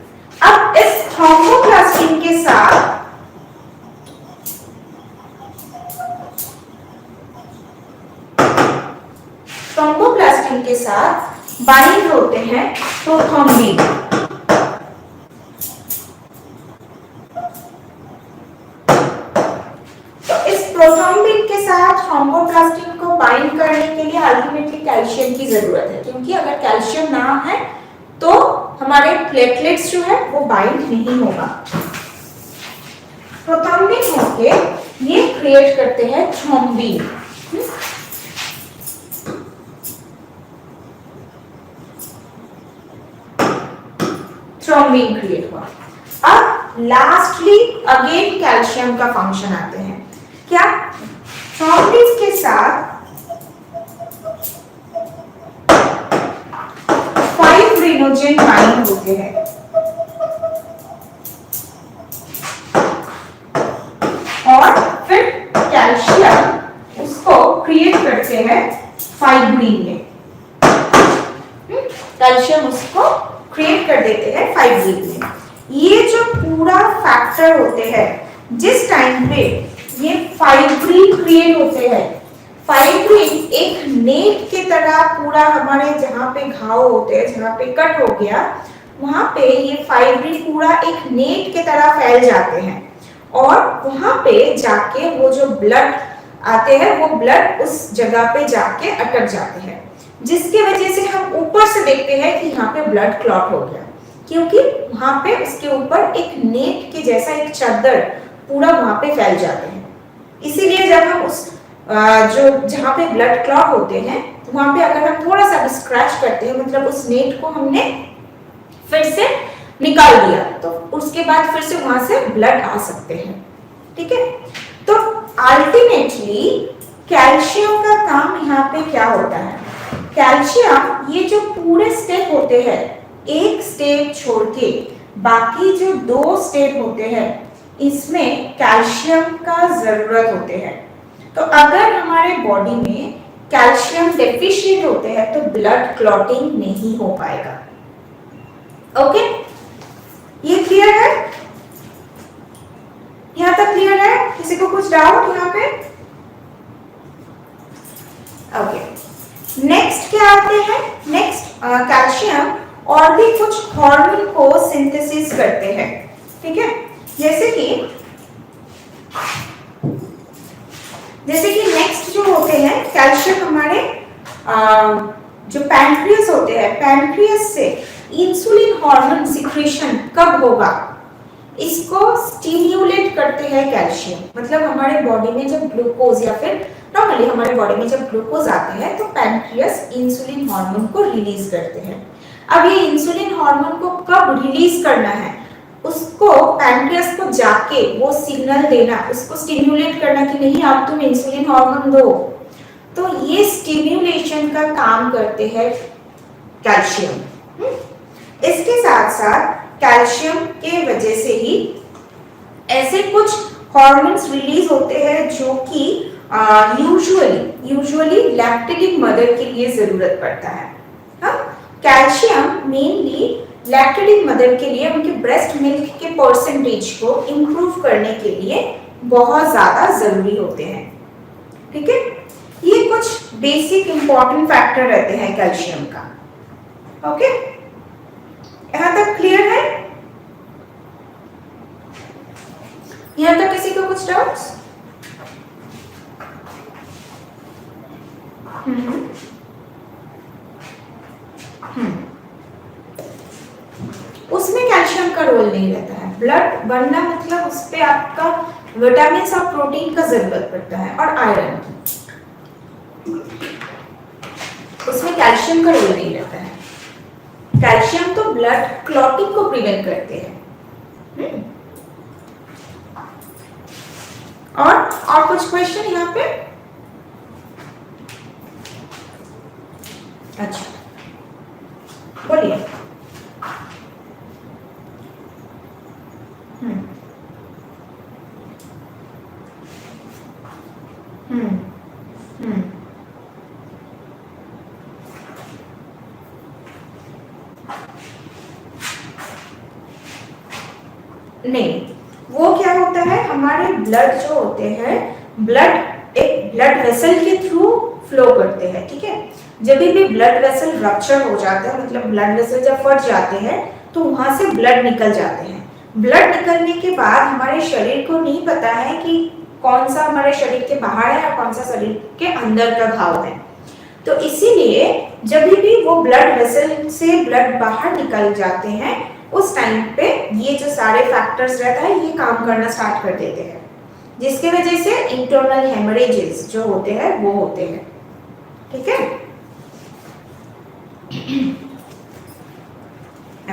अब इस थ्रोम्बोप्लास्टिन के साथ बाइंड होते हैं प्रोथ्रोम्बिन। तो इस प्रोथ्रोम्बिन के साथ थ्रोम्बोप्लास्टिन को बाइंड करने के लिए अल्टीमेटली कैल्शियम की जरूरत है, क्योंकि अगर कैल्शियम ना है तो हमारे प्लेटलेट्स जो है वो बाइंड नहीं होगा। प्रोथ्रोम्बिन होके ये क्रिएट करते हैं थ्रोम्बिन। थ्रोम्बिन क्रिएट हुआ। अब लास्टली अगेन कैल्शियम का फंक्शन आते हैं। क्या? थ्रोम्बिन के साथ फाइब्रिनोजेन बाइंड होते हैं और फिर कैल्शियम उसको क्रिएट करते हैं फाइब्रिन में। कैल्शियम उसको क्रिएट कर देते हैं फाइब्रिन में। ये जो पूरा फैक्टर होते हैं, जिस टाइम पे ये फाइब्रिन क्रिएट होते हैं, फाइब्रिन एक नेट की तरह पूरा हमारे जहां पे घाव होते हैं, जहां पे कट हो गया, वहां पे ये फाइब्रिन पूरा एक नेट की तरह फैल जाते हैं और वहां पे जाके वो जो ब्लड आते हैं वो ब्लड उस जगह पे जाके अटक जाते हैं, जिसकी वजह से हम ऊपर से देखते हैं कि यहाँ पे ब्लड क्लॉट हो गया, क्योंकि वहां पे उसके ऊपर एक नेट के जैसा एक चादर पूरा वहां पे फैल जाते हैं। इसीलिए जब हम उस जो जहां पे ब्लड क्लॉट होते हैं वहां पे अगर हम थोड़ा सा भी स्क्रैच करते हैं, मतलब उस नेट को हमने फिर से निकाल दिया, तो उसके बाद फिर से वहां से ब्लड आ सकते हैं। ठीक है, तो अल्टीमेटली कैल्शियम का काम यहाँ पे क्या होता है? कैल्शियम ये जो पूरे स्टेप होते हैं, एक स्टेप छोड़ के बाकी जो 2 स्टेप होते हैं, इसमें कैल्शियम का जरूरत होते हैं। तो अगर हमारे बॉडी में कैल्शियम डेफिशिएंट होते हैं तो ब्लड क्लॉटिंग नहीं हो पाएगा। ओके, ये क्लियर है? यहां तक क्लियर है? किसी को कुछ डाउट यहाँ पे? ओके, नेक्स्ट क्या आते हैं? नेक्स्ट कैल्शियम और भी कुछ हार्मोन को सिंथेसिस करते हैं। ठीक है, जैसे कि नेक्स्ट जो होते हैं कैल्शियम हमारे जो पैनक्रियास होते हैं, पैनक्रियास से इंसुलिन हार्मोन सिक्रीशन कब होगा, इसको स्टिम्युलेट करते हैं कैल्शियम। मतलब हमारे बॉडी में जब ग्लूकोज या फिर नॉर्मली हमारे बॉडी में जब ग्लूकोज आते हैं तो पैनक्रियास इंसुलिन हार्मोन को रिलीज करते हैं। अब ये इंसुलिन हार्मोन को कब रिलीज करना है, उसको पैनक्रियास को जाके वो सिग्नल देना, उसको स्टिम्युलेट करना कि नहीं अब तुम इंसुलिन हार्मोन दो, तो ये स्टिम्युलेशन का काम करते हैं कैल्शियम। इसके साथ साथ कैल्शियम के वजह से ही ऐसे कुछ हार्मोन्स रिलीज होते हैं जो कि यूजुअली लैक्टेटिंग मदर के लिए जरूरत पड़ता है। कैल्शियम मेनली लैक्टेटिंग मदर के लिए उनके ब्रेस्ट मिल्क के परसेंटेज को इंप्रूव करने के लिए बहुत ज्यादा जरूरी होते हैं। ठीक है, ये कुछ बेसिक इंपॉर्टेंट फैक्टर रहते हैं कैल्शियम का। ओके, यहां तक क्लियर है? यहां तक किसी को कुछ डाउट्स? उसमें कैल्शियम का रोल नहीं रहता है। ब्लड बनना मतलब उस पे आपका विटामिन और प्रोटीन का जरूरत पड़ता है और आयरन, उसमें कैल्शियम का रोल नहीं रहता है। कैल्शियम तो ब्लड क्लॉटिंग को प्रिवेंट करते हैं। और कुछ क्वेश्चन यहाँ पे? अच्छा, बोलिए। नहीं, वो क्या होता है, हमारे ब्लड जो होते हैं, ब्लड एक ब्लड वेसल के थ्रू फ्लो करते हैं, ठीक है। जब भी ब्लड वेसल रप्चर हो जाता है, मतलब ब्लड वेसल जब फट जाते हैं तो वहां से ब्लड निकल जाते हैं। ब्लड निकलने के बाद हमारे शरीर को नहीं पता है कि कौन सा हमारे शरीर के बाहर है और कौन सा शरीर के अंदर का घाव है। तो इसीलिए जब भी वो ब्लड वेसल से ब्लड बाहर निकल जाते हैं, उस टाइम पे ये जो सारे फैक्टर्स रहता है ये काम करना स्टार्ट कर देते हैं, जिसके वजह से इंटरनल हेमरेजेस जो होते हैं वो होते हैं, ठीक है।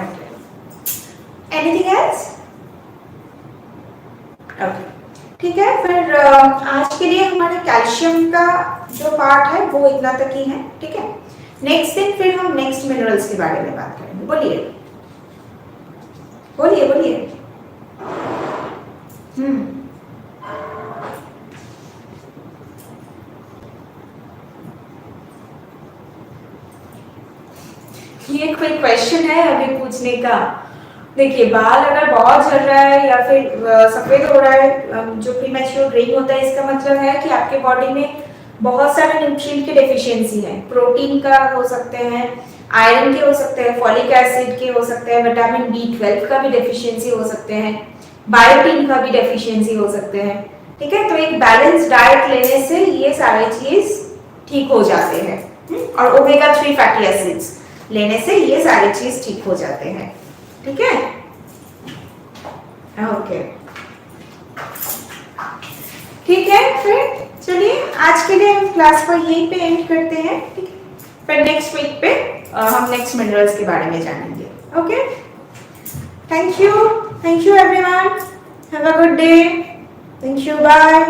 Okay, anything else? ओके, ठीक है। फिर आज के लिए हमारे कैल्शियम का जो पार्ट है वो इतना तक ही है, ठीक है। नेक्स्ट दिन फिर हम नेक्स्ट मिनरल्स के बारे में बात करेंगे। बोलिए बोलिए बोलिए। ये कोई क्वेश्चन है अभी पूछने का? देखिए, बाल अगर बहुत झड़ रहा है या फिर सफेद हो रहा है, जो प्रीमैच्योर ग्रेइंग होता है, इसका मतलब है कि आपके बॉडी में बहुत सारे न्यूट्रिएंट की डेफिशिएंसी है। प्रोटीन का हो सकते हैं, आयरन के हो सकते हैं, फॉलिक एसिड के हो सकते हैं, विटामिन B12 का भी डेफिशिएंसी हो सकते हैं, बायोटिन का भी डेफिशिएंसी हो सकते हैं, ठीक है। तो एक बैलेंस डाइट लेने से ये सारे चीज ठीक हो जाते हैं, और ओमेगा 3 फैटी एसिड्स लेने से ये सारे चीज ठीक हो जाते हैं, ठीक है। ओके, ठीक है। फिर चलिए आज के लिए हम क्लास को यहीं पे एंड करते हैं, ठीक है। फिर नेक्स्ट वीक पे हम नेक्स्ट मिनरल्स के बारे में जानेंगे। Okay, thank you everyone, have a good day, thank you, bye.